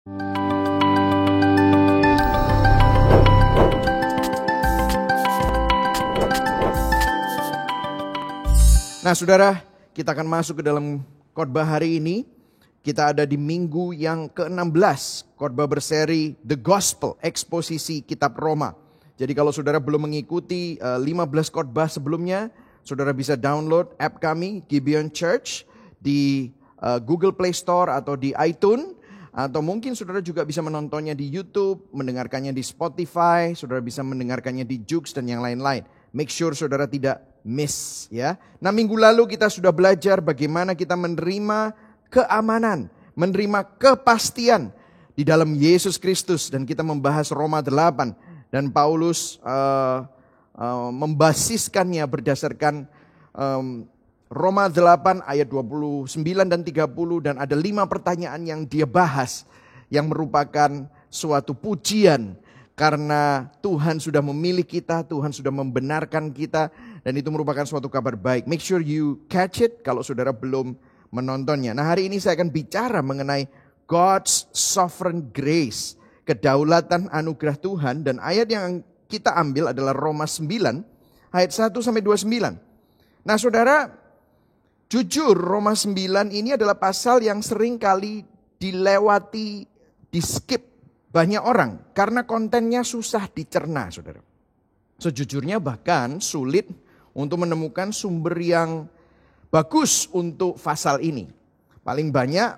Nah saudara, kita akan masuk ke dalam khotbah hari ini. Kita ada di minggu yang ke-16, khotbah berseri The Gospel, eksposisi kitab Roma. Jadi kalau saudara belum mengikuti 15 khotbah sebelumnya, saudara bisa download app kami, Gibeon Church, di Google Play Store atau di iTunes. Atau mungkin saudara juga bisa menontonnya di YouTube, mendengarkannya di Spotify, saudara bisa mendengarkannya di Joox dan yang lain-lain. Make sure saudara tidak miss ya. Nah minggu lalu kita sudah belajar bagaimana kita menerima keamanan, menerima kepastian di dalam Yesus Kristus. Dan kita membahas Roma 8 dan Paulus membasiskannya berdasarkan Roma 8 ayat 29 dan 30. Dan ada 5 pertanyaan yang dia bahas yang merupakan suatu pujian. Karena Tuhan sudah memilih kita, Tuhan sudah membenarkan kita, dan itu merupakan suatu kabar baik. Make sure you catch it kalau saudara belum menontonnya. Nah hari ini saya akan bicara mengenai God's sovereign grace, kedaulatan anugerah Tuhan, dan ayat yang kita ambil adalah Roma 9 ayat 1-29. Nah saudara, jujur Roma 9 ini adalah pasal yang sering kali dilewati, di skip banyak orang karena kontennya susah dicerna, saudara. Sejujurnya bahkan sulit untuk menemukan sumber yang bagus untuk pasal ini. Paling banyak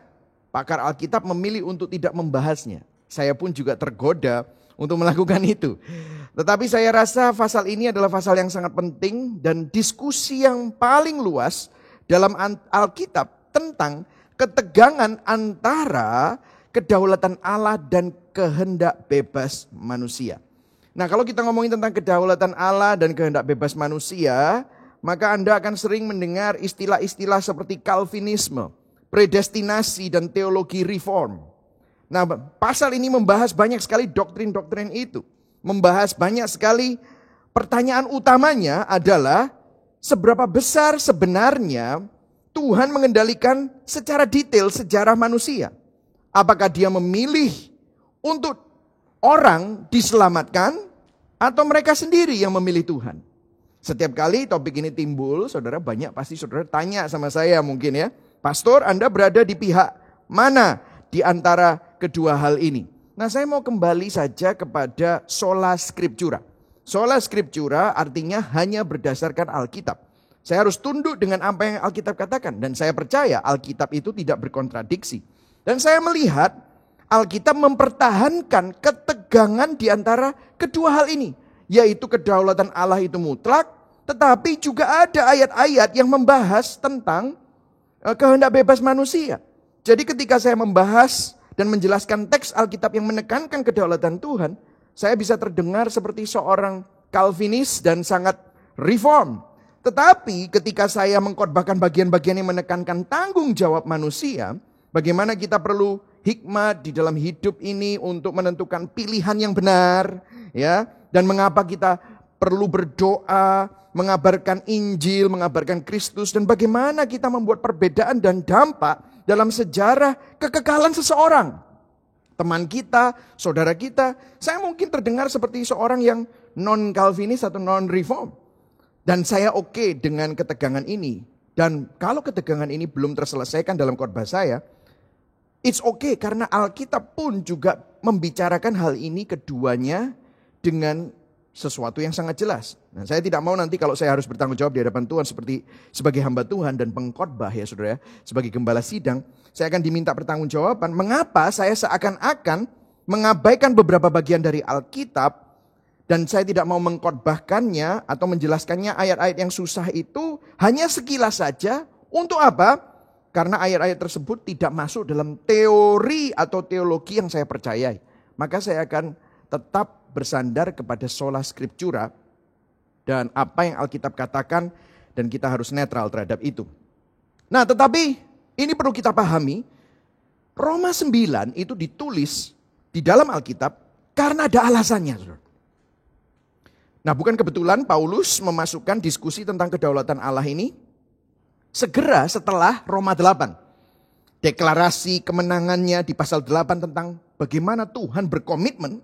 pakar Alkitab memilih untuk tidak membahasnya. Saya pun juga tergoda untuk melakukan itu. Tetapi saya rasa pasal ini adalah pasal yang sangat penting dan diskusi yang paling luas dalam Alkitab tentang ketegangan antara kedaulatan Allah dan kehendak bebas manusia. Nah kalau kita ngomongin tentang kedaulatan Allah dan kehendak bebas manusia, maka Anda akan sering mendengar istilah-istilah seperti Calvinisme, predestinasi, dan teologi reform. Nah pasal ini membahas banyak sekali doktrin-doktrin itu. Membahas banyak sekali, pertanyaan utamanya adalah seberapa besar sebenarnya Tuhan mengendalikan secara detail sejarah manusia. Apakah dia memilih untuk orang diselamatkan atau mereka sendiri yang memilih Tuhan? Setiap kali topik ini timbul, saudara banyak pasti saudara tanya sama saya mungkin ya. Pastor, Anda berada di pihak mana di antara kedua hal ini? Nah saya mau kembali saja kepada sola scriptura. Sola scriptura artinya hanya berdasarkan Alkitab. Saya harus tunduk dengan apa yang Alkitab katakan. Dan saya percaya Alkitab itu tidak berkontradiksi. Dan saya melihat Alkitab mempertahankan ketegangan di antara kedua hal ini. Yaitu kedaulatan Allah itu mutlak, tetapi juga ada ayat-ayat yang membahas tentang kehendak bebas manusia. Jadi ketika saya membahas dan menjelaskan teks Alkitab yang menekankan kedaulatan Tuhan, saya bisa terdengar seperti seorang Calvinis dan sangat reform. Tetapi ketika saya mengkhotbahkan bagian-bagian yang menekankan tanggung jawab manusia, bagaimana kita perlu hikmat di dalam hidup ini untuk menentukan pilihan yang benar, ya, dan mengapa kita perlu berdoa, mengabarkan Injil, mengabarkan Kristus, dan bagaimana kita membuat perbedaan dan dampak dalam sejarah kekekalan seseorang. Teman kita, saudara kita, saya mungkin terdengar seperti seorang yang non-Calvinis atau non-reform. Dan saya oke dengan ketegangan ini. Dan kalau ketegangan ini belum terselesaikan dalam khotbah saya, it's okay karena Alkitab pun juga membicarakan hal ini keduanya dengan sesuatu yang sangat jelas. Nah, saya tidak mau nanti kalau saya harus bertanggung jawab di hadapan Tuhan sebagai hamba Tuhan dan pengkhotbah ya saudara, sebagai gembala sidang, saya akan diminta pertanggungjawaban mengapa saya seakan-akan mengabaikan beberapa bagian dari Alkitab dan saya tidak mau mengkhotbahkannya atau menjelaskannya ayat-ayat yang susah itu hanya sekilas saja. Untuk apa? Karena ayat-ayat tersebut tidak masuk dalam teori atau teologi yang saya percayai. Maka saya akan tetap bersandar kepada sola scriptura dan apa yang Alkitab katakan dan kita harus netral terhadap itu. Nah tetapi ini perlu kita pahami, Roma 9 itu ditulis di dalam Alkitab karena ada alasannya. Nah bukan kebetulan Paulus memasukkan diskusi tentang kedaulatan Allah ini segera setelah Roma 8. deklarasi kemenangannya di pasal 8 tentang bagaimana Tuhan berkomitmen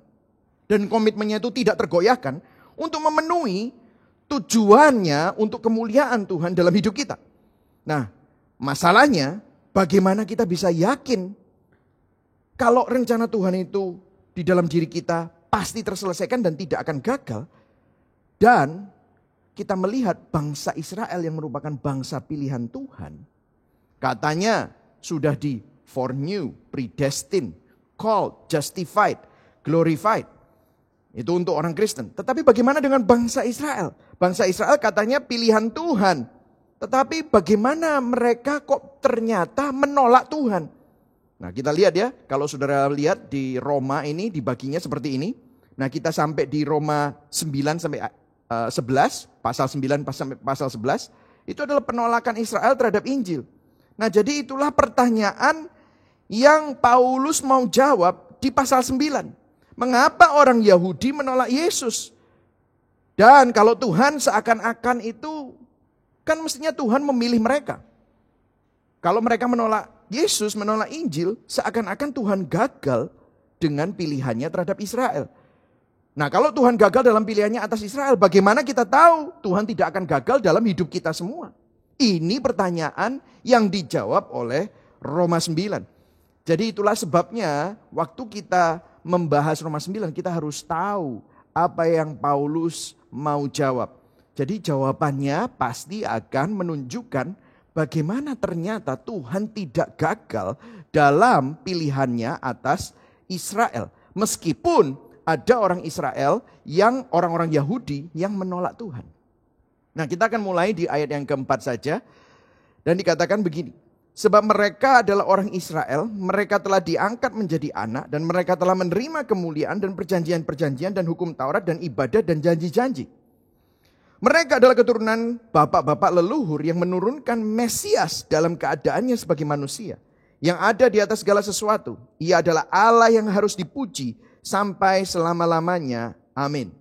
dan komitmennya itu tidak tergoyahkan untuk memenuhi tujuannya untuk kemuliaan Tuhan dalam hidup kita. Nah, masalahnya bagaimana kita bisa yakin kalau rencana Tuhan itu di dalam diri kita pasti terselesaikan dan tidak akan gagal. Dan kita melihat bangsa Israel yang merupakan bangsa pilihan Tuhan. Katanya sudah di foreknew, predestined, called, justified, glorified. Itu untuk orang Kristen. Tetapi bagaimana dengan bangsa Israel? Bangsa Israel katanya pilihan Tuhan. Tetapi bagaimana mereka kok ternyata menolak Tuhan? Nah, kita lihat ya, kalau saudara lihat di Roma ini dibaginya seperti ini. Nah, kita sampai di Roma 9 sampai 11, pasal 9 sampai pasal 11, itu adalah penolakan Israel terhadap Injil. Nah, jadi itulah pertanyaan yang Paulus mau jawab di pasal 9. Mengapa orang Yahudi menolak Yesus? Dan kalau Tuhan seakan-akan itu, kan mestinya Tuhan memilih mereka. Kalau mereka menolak Yesus, menolak Injil, seakan-akan Tuhan gagal dengan pilihannya terhadap Israel. Nah, kalau Tuhan gagal dalam pilihannya atas Israel, bagaimana kita tahu Tuhan tidak akan gagal dalam hidup kita semua? Ini pertanyaan yang dijawab oleh Roma 9. Jadi itulah sebabnya waktu kita membahas Roma 9, kita harus tahu apa yang Paulus mau jawab. Jadi jawabannya pasti akan menunjukkan bagaimana ternyata Tuhan tidak gagal dalam pilihannya atas Israel. Meskipun ada orang Israel yang orang-orang Yahudi yang menolak Tuhan. Nah, kita akan mulai di ayat yang keempat saja. Dan dikatakan begini. Sebab mereka adalah orang Israel, mereka telah diangkat menjadi anak, dan mereka telah menerima kemuliaan dan perjanjian-perjanjian dan hukum Taurat dan ibadat dan janji-janji. Mereka adalah keturunan bapak-bapak leluhur yang menurunkan Mesias dalam keadaannya sebagai manusia. Yang ada di atas segala sesuatu. Ia adalah Allah yang harus dipuji sampai selama-lamanya. Amin.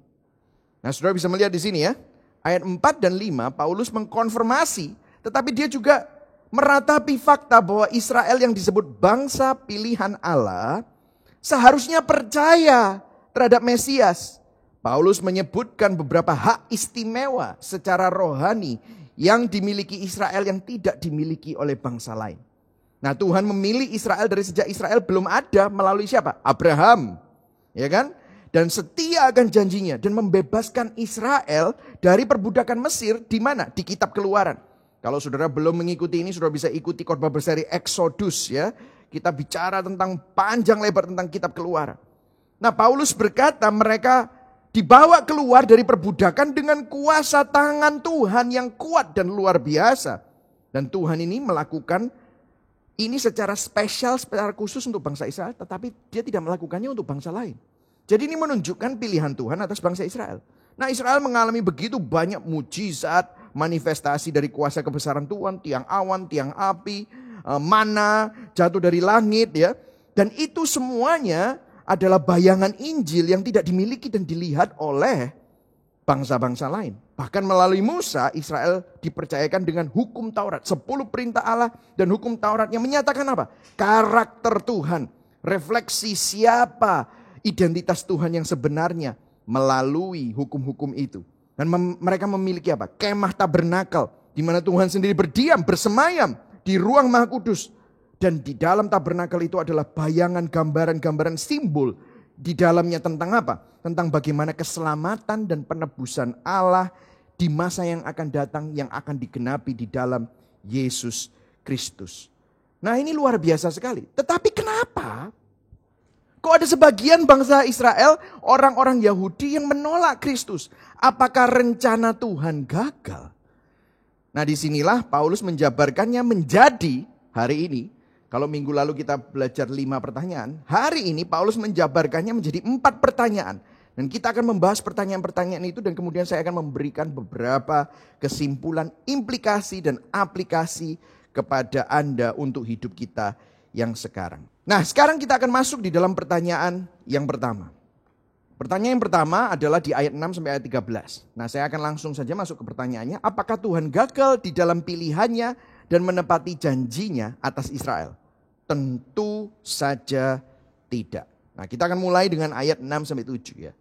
Nah, saudara bisa melihat di sini ya. Ayat 4 dan 5 Paulus mengkonfirmasi, tetapi dia juga meratapi fakta bahwa Israel yang disebut bangsa pilihan Allah seharusnya percaya terhadap Mesias. Paulus menyebutkan beberapa hak istimewa secara rohani yang dimiliki Israel yang tidak dimiliki oleh bangsa lain. Nah, Tuhan memilih Israel dari sejak Israel belum ada melalui siapa? Abraham. Ya kan? Dan setia akan janjinya dan membebaskan Israel dari perbudakan Mesir di mana? Di kitab Keluaran. Kalau saudara belum mengikuti ini, saudara bisa ikuti khotbah berseri Exodus ya. Kita bicara tentang panjang lebar tentang kitab Keluaran. Nah, Paulus berkata mereka dibawa keluar dari perbudakan dengan kuasa tangan Tuhan yang kuat dan luar biasa. Dan Tuhan ini melakukan ini secara spesial, secara khusus untuk bangsa Israel, tetapi dia tidak melakukannya untuk bangsa lain. Jadi ini menunjukkan pilihan Tuhan atas bangsa Israel. Nah, Israel mengalami begitu banyak mujizat, manifestasi dari kuasa kebesaran Tuhan, tiang awan, tiang api, mana jatuh dari langit ya. Dan itu semuanya adalah bayangan Injil yang tidak dimiliki dan dilihat oleh bangsa-bangsa lain. Bahkan melalui Musa, Israel dipercayakan dengan hukum Taurat. 10 perintah Allah dan hukum Taurat yang menyatakan apa? Karakter Tuhan. Refleksi siapa identitas Tuhan yang sebenarnya melalui hukum-hukum itu. Dan mereka memiliki apa? Kemah tabernakel. Di mana Tuhan sendiri berdiam, bersemayam di ruang Maha Kudus. Dan di dalam tabernakel itu adalah bayangan, gambaran-gambaran simbol. Di dalamnya tentang apa? Tentang bagaimana keselamatan dan penebusan Allah di masa yang akan datang, yang akan digenapi di dalam Yesus Kristus. Nah, ini luar biasa sekali. Tetapi kenapa kok ada sebagian bangsa Israel, orang-orang Yahudi yang menolak Kristus? Apakah rencana Tuhan gagal? Nah, disinilah Paulus menjabarkannya menjadi hari ini. Kalau minggu lalu kita belajar 5 pertanyaan, hari ini Paulus menjabarkannya menjadi 4 pertanyaan. Dan kita akan membahas pertanyaan-pertanyaan itu dan kemudian saya akan memberikan beberapa kesimpulan, implikasi dan aplikasi kepada Anda untuk hidup kita yang sekarang. Nah, sekarang kita akan masuk di dalam pertanyaan yang pertama. Pertanyaan yang pertama adalah di ayat 6 sampai ayat 13. Nah, saya akan langsung saja masuk ke pertanyaannya. Apakah Tuhan gagal di dalam pilihannya dan menepati janjinya atas Israel? Tentu saja tidak. Nah, kita akan mulai dengan ayat 6-7 ya.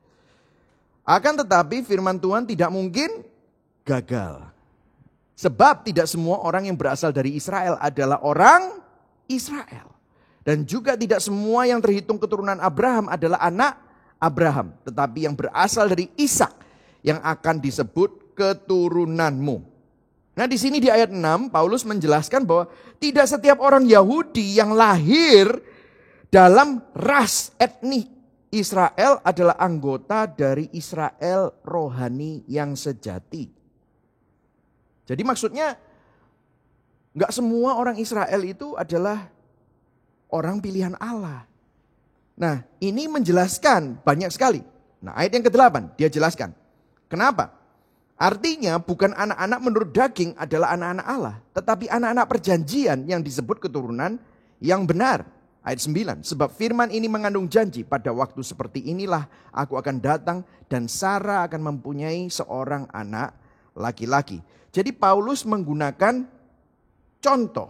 Akan tetapi firman Tuhan tidak mungkin gagal. Sebab tidak semua orang yang berasal dari Israel adalah orang Israel. Dan juga tidak semua yang terhitung keturunan Abraham adalah anak Abraham. Tetapi yang berasal dari Ishak yang akan disebut keturunanmu. Nah, di sini di ayat 6 Paulus menjelaskan bahwa tidak setiap orang Yahudi yang lahir dalam ras etnik Israel adalah anggota dari Israel rohani yang sejati. Jadi maksudnya gak semua orang Israel itu adalah orang pilihan Allah. Nah, ini menjelaskan banyak sekali. Nah, ayat yang ke-8 dia jelaskan. Kenapa? Artinya bukan anak-anak menurut daging adalah anak-anak Allah. Tetapi anak-anak perjanjian yang disebut keturunan yang benar. Ayat 9. Sebab firman ini mengandung janji. Pada waktu seperti inilah aku akan datang dan Sarah akan mempunyai seorang anak laki-laki. Jadi Paulus menggunakan contoh.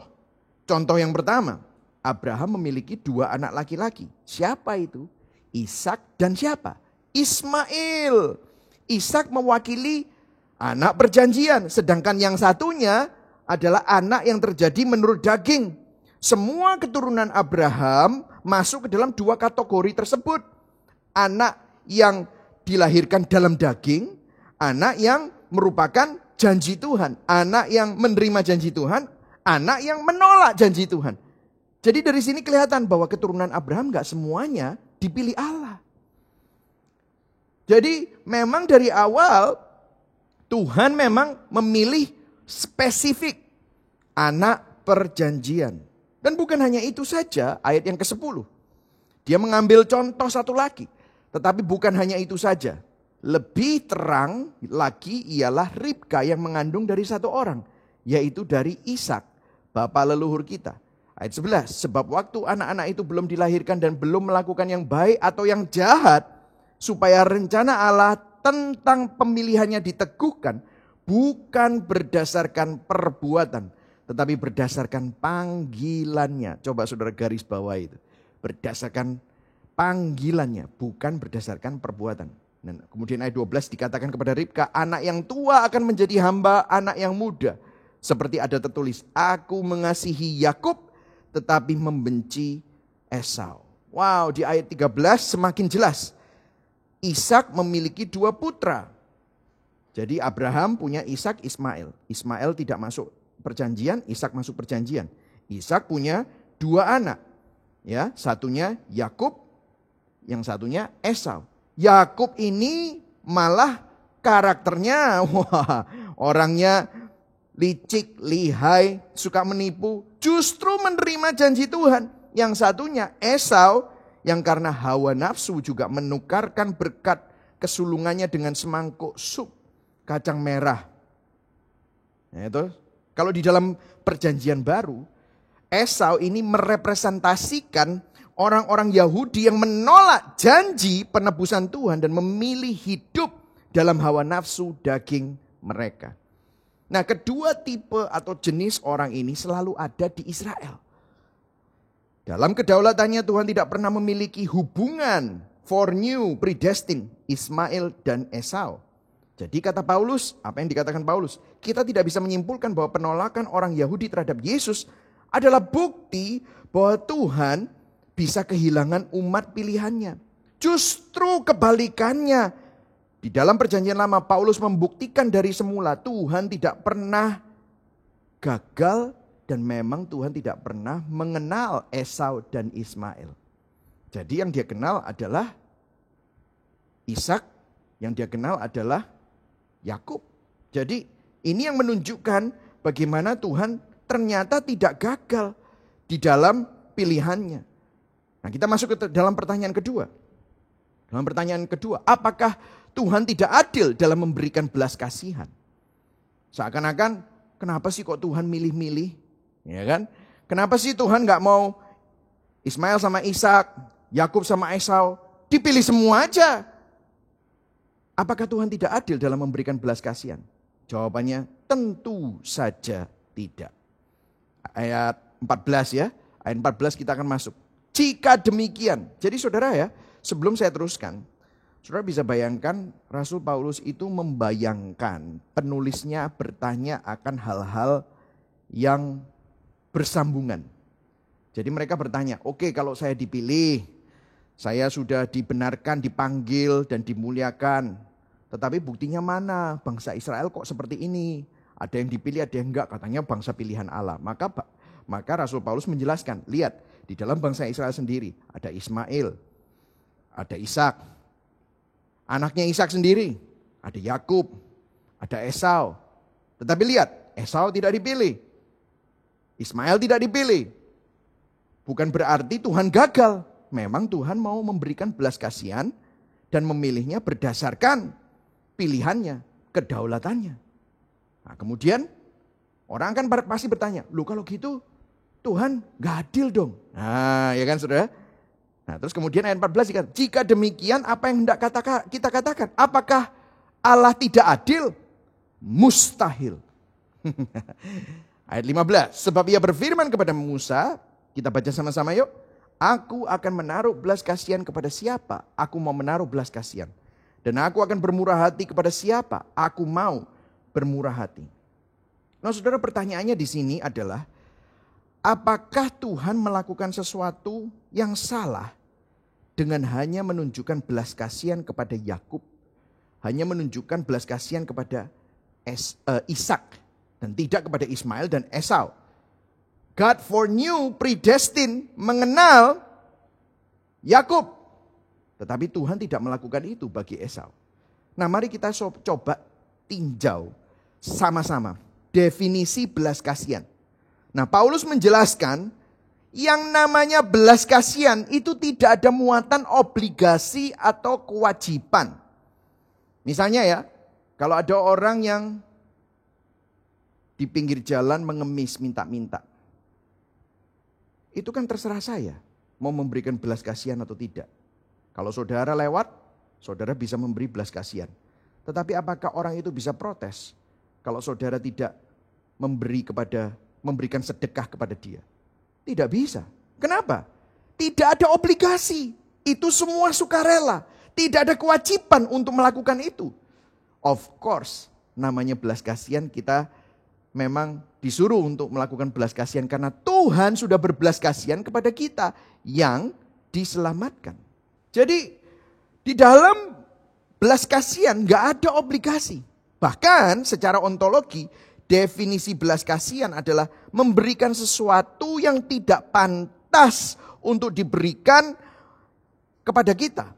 Contoh yang pertama. Abraham memiliki 2 anak laki-laki. Siapa itu? Ishak dan siapa? Ismail. Ishak mewakili anak perjanjian. Sedangkan yang satunya adalah anak yang terjadi menurut daging. Semua keturunan Abraham masuk ke dalam 2 kategori tersebut. Anak yang dilahirkan dalam daging. Anak yang merupakan janji Tuhan. Anak yang menerima janji Tuhan. Anak yang menolak janji Tuhan. Jadi dari sini kelihatan bahwa keturunan Abraham gak semuanya dipilih Allah. Jadi memang dari awal Tuhan memang memilih spesifik anak perjanjian. Dan bukan hanya itu saja, ayat yang ke-10. Dia mengambil contoh satu lagi. Tetapi bukan hanya itu saja. Lebih terang lagi ialah Ribka yang mengandung dari satu orang. Yaitu dari Ishak, bapa leluhur kita. Ayat 11. Sebab waktu anak-anak itu belum dilahirkan dan belum melakukan yang baik atau yang jahat. Supaya rencana Allah tentang pemilihannya diteguhkan. Bukan berdasarkan perbuatan. Tetapi berdasarkan panggilannya. Coba saudara garis bawah itu. Berdasarkan panggilannya. Bukan berdasarkan perbuatan. Dan kemudian ayat 12 dikatakan kepada Ribka. Anak yang tua akan menjadi hamba anak yang muda. Seperti ada tertulis. Aku mengasihi Yakub tetapi membenci Esau. Wow, di ayat 13 semakin jelas. Ishak memiliki 2 putra. Jadi Abraham punya Ishak, Ismail. Ismail tidak masuk perjanjian, Ishak masuk perjanjian. Ishak punya 2 anak. Ya, satunya Yakub, yang satunya Esau. Yakub ini malah karakternya orangnya licik, lihai, suka menipu, justru menerima janji Tuhan. Yang satunya Esau yang karena hawa nafsu juga menukarkan berkat kesulungannya dengan semangkuk sup kacang merah. Nah, itu. Kalau di dalam perjanjian baru, Esau ini merepresentasikan orang-orang Yahudi yang menolak janji penebusan Tuhan dan memilih hidup dalam hawa nafsu daging mereka. Nah, kedua tipe atau jenis orang ini selalu ada di Israel. Dalam kedaulatannya Tuhan tidak pernah memiliki hubungan foreknew, predestined, Ismail dan Esau. Jadi kata Paulus, apa yang dikatakan Paulus? Kita tidak bisa menyimpulkan bahwa penolakan orang Yahudi terhadap Yesus adalah bukti bahwa Tuhan bisa kehilangan umat pilihannya. Justru kebalikannya. Di dalam perjanjian lama Paulus membuktikan dari semula Tuhan tidak pernah gagal dan memang Tuhan tidak pernah mengenal Esau dan Ismail. Jadi yang dia kenal adalah Ishak, yang dia kenal adalah Yakub. Jadi ini yang menunjukkan bagaimana Tuhan ternyata tidak gagal di dalam pilihannya. Nah, kita masuk ke dalam pertanyaan kedua. Dalam pertanyaan kedua, apakah Tuhan tidak adil dalam memberikan belas kasihan? Seakan-akan, kenapa sih kok Tuhan milih-milih? Ya kan? Kenapa sih Tuhan gak mau Ismail sama Ishak, Yakub sama Esau, dipilih semua aja? Apakah Tuhan tidak adil dalam memberikan belas kasihan? Jawabannya tentu saja tidak. Ayat 14 ya. Ayat 14 kita akan masuk. Jika demikian. Jadi saudara ya, sebelum saya teruskan, saudara bisa bayangkan Rasul Paulus itu membayangkan penulisnya bertanya akan hal-hal yang bersambungan. Jadi mereka bertanya, oke, kalau saya dipilih, saya sudah dibenarkan, dipanggil dan dimuliakan. Tetapi buktinya mana? Bangsa Israel kok seperti ini? Ada yang dipilih, ada yang enggak. Katanya bangsa pilihan Allah. Maka Rasul Paulus menjelaskan, lihat di dalam bangsa Israel sendiri ada Ismail, ada Ishak. Anaknya Ishak sendiri, ada Yakub, ada Esau. Tetapi lihat, Esau tidak dipilih. Ismail tidak dipilih. Bukan berarti Tuhan gagal. Memang Tuhan mau memberikan belas kasihan dan memilihnya berdasarkan pilihannya, kedaulatannya. Nah, kemudian orang kan pasti bertanya, loh kalau gitu Tuhan gak adil dong. Nah ya kan saudara. Nah terus kemudian ayat 14 dikatakan, jika demikian apa yang hendak kita katakan? Apakah Allah tidak adil? Mustahil. Ayat 15, sebab ia berfirman kepada Musa, kita baca sama-sama yuk. Aku akan menaruh belas kasihan kepada siapa? Aku mau menaruh belas kasihan. Dan aku akan bermurah hati kepada siapa? Aku mau bermurah hati. Nah saudara, pertanyaannya di sini adalah, apakah Tuhan melakukan sesuatu yang salah dengan hanya menunjukkan belas kasihan kepada Yakub, hanya menunjukkan belas kasihan kepada Ishak dan tidak kepada Ismail dan Esau? God foreknew, predestined, mengenal Yakub. Tetapi Tuhan tidak melakukan itu bagi Esau. Nah mari kita coba tinjau sama-sama definisi belas kasihan. Nah Paulus menjelaskan yang namanya belas kasihan itu tidak ada muatan obligasi atau kewajiban. Misalnya ya, kalau ada orang yang di pinggir jalan mengemis minta-minta. Itu kan terserah saya mau memberikan belas kasihan atau tidak. Kalau saudara lewat, saudara bisa memberi belas kasihan. Tetapi apakah orang itu bisa protes kalau saudara tidak memberikan sedekah kepada dia? Tidak bisa. Kenapa? Tidak ada obligasi. Itu semua sukarela. Tidak ada kewajiban untuk melakukan itu. Of course, namanya belas kasihan kita memang disuruh untuk melakukan belas kasihan karena Tuhan sudah berbelas kasihan kepada kita yang diselamatkan. Jadi di dalam belas kasihan gak ada obligasi. Bahkan secara ontologi definisi belas kasihan adalah memberikan sesuatu yang tidak pantas untuk diberikan kepada kita.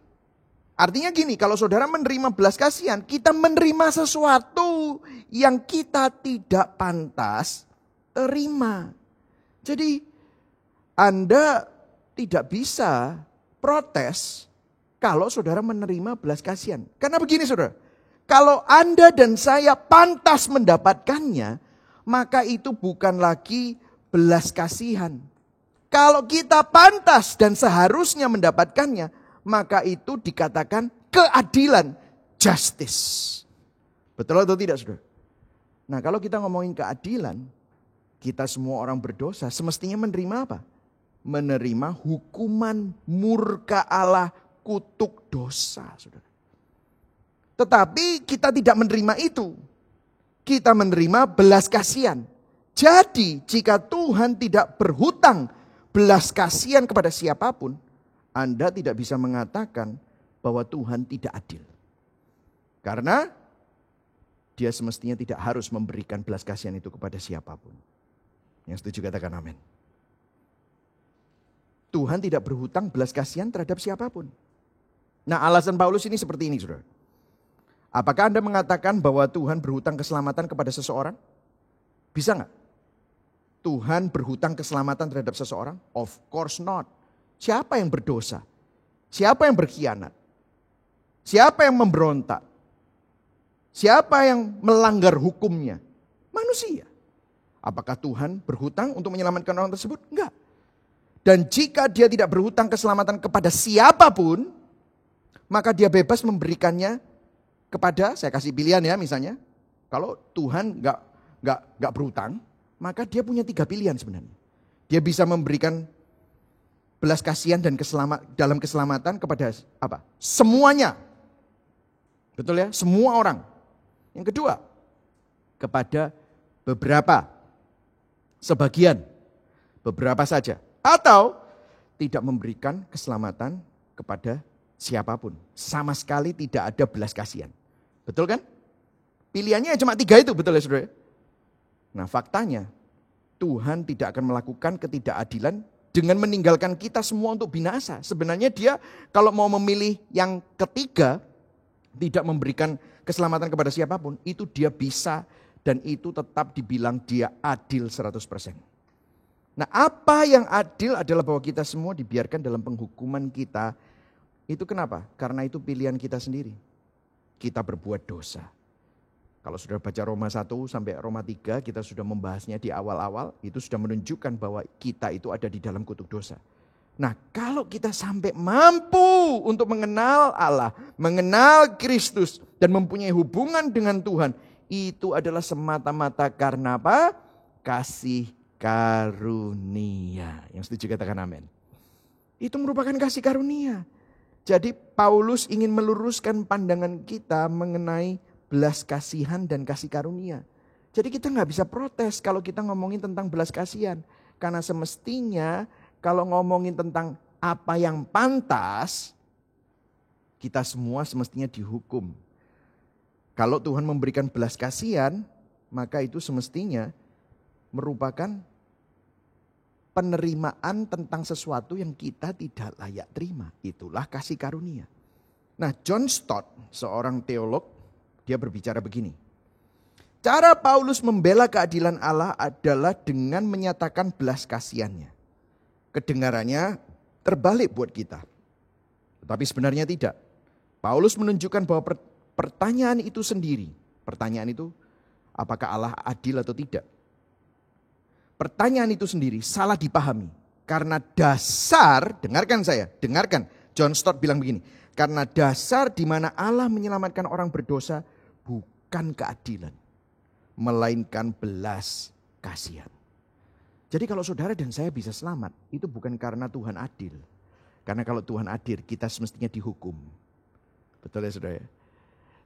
Artinya gini, kalau saudara menerima belas kasihan, kita menerima sesuatu yang kita tidak pantas terima. Jadi Anda tidak bisa protes kalau saudara menerima belas kasihan. Karena begini saudara, kalau Anda dan saya pantas mendapatkannya, maka itu bukan lagi belas kasihan. Kalau kita pantas dan seharusnya mendapatkannya, maka itu dikatakan keadilan, justice. Betul atau tidak saudara? Nah kalau kita ngomongin keadilan, kita semua orang berdosa semestinya menerima apa? Menerima hukuman murka Allah, kutuk dosa saudara. Tetapi kita tidak menerima itu. Kita menerima belas kasihan. Jadi jika Tuhan tidak berhutang belas kasihan kepada siapapun, Anda tidak bisa mengatakan bahwa Tuhan tidak adil. Karena dia semestinya tidak harus memberikan belas kasihan itu kepada siapapun. Yang setuju katakan amin. Tuhan tidak berhutang belas kasihan terhadap siapapun. Nah alasan Paulus ini seperti ini saudara. Apakah Anda mengatakan bahwa Tuhan berhutang keselamatan kepada seseorang? Bisa nggak? Tuhan berhutang keselamatan terhadap seseorang? Of course not. Siapa yang berdosa? Siapa yang berkhianat? Siapa yang memberontak? Siapa yang melanggar hukumnya? Manusia. Apakah Tuhan berhutang untuk menyelamatkan orang tersebut? Enggak. Dan jika dia tidak berhutang keselamatan kepada siapapun, maka dia bebas memberikannya kepada, saya kasih pilihan ya misalnya. Kalau Tuhan enggak berhutang, maka dia punya 3 pilihan sebenarnya. Dia bisa memberikan belas kasihan dan dalam keselamatan kepada apa? Semuanya. Betul ya? Semua orang. Yang kedua, kepada beberapa, sebagian, beberapa saja. Atau tidak memberikan keselamatan kepada siapapun. Sama sekali tidak ada belas kasihan. Betul kan? Pilihannya cuma 3 itu, betul ya saudara? Nah faktanya, Tuhan tidak akan melakukan ketidakadilan dengan meninggalkan kita semua untuk binasa. Sebenarnya dia kalau mau memilih yang ketiga, tidak memberikan keselamatan kepada siapapun, itu dia bisa dan itu tetap dibilang dia adil 100%. Nah apa yang adil adalah bahwa kita semua dibiarkan dalam penghukuman kita. Itu kenapa? Karena itu pilihan kita sendiri. Kita berbuat dosa. Kalau sudah baca Roma 1 sampai Roma 3, kita sudah membahasnya di awal-awal, itu sudah menunjukkan bahwa kita itu ada di dalam kutuk dosa. Nah kalau kita sampai mampu untuk mengenal Allah, mengenal Kristus, dan mempunyai hubungan dengan Tuhan, itu adalah semata-mata karena apa? Kasih karunia. Yang setuju katakan amin. Itu merupakan kasih karunia. Jadi Paulus ingin meluruskan pandangan kita mengenai belas kasihan dan kasih karunia. Jadi kita nggak bisa protes kalau kita ngomongin tentang belas kasihan. Karena semestinya kalau ngomongin tentang apa yang pantas, kita semua semestinya dihukum. Kalau Tuhan memberikan belas kasihan, maka itu semestinya merupakan penerimaan tentang sesuatu yang kita tidak layak terima. Itulah kasih karunia. Nah John Stott, seorang teolog, dia berbicara begini. Cara Paulus membela keadilan Allah adalah dengan menyatakan belas kasihannya. Kedengarannya terbalik buat kita. Tetapi sebenarnya tidak. Paulus menunjukkan bahwa pertanyaan itu sendiri. Pertanyaan itu apakah Allah adil atau tidak. Pertanyaan itu sendiri salah dipahami. Karena dasar, dengarkan saya, dengarkan. John Stott bilang begini. Karena dasar di mana Allah menyelamatkan orang berdosa bukan keadilan, melainkan belas kasihan. Jadi kalau saudara dan saya bisa selamat, itu bukan karena Tuhan adil. Karena kalau Tuhan adil, kita semestinya dihukum. Betul ya saudara?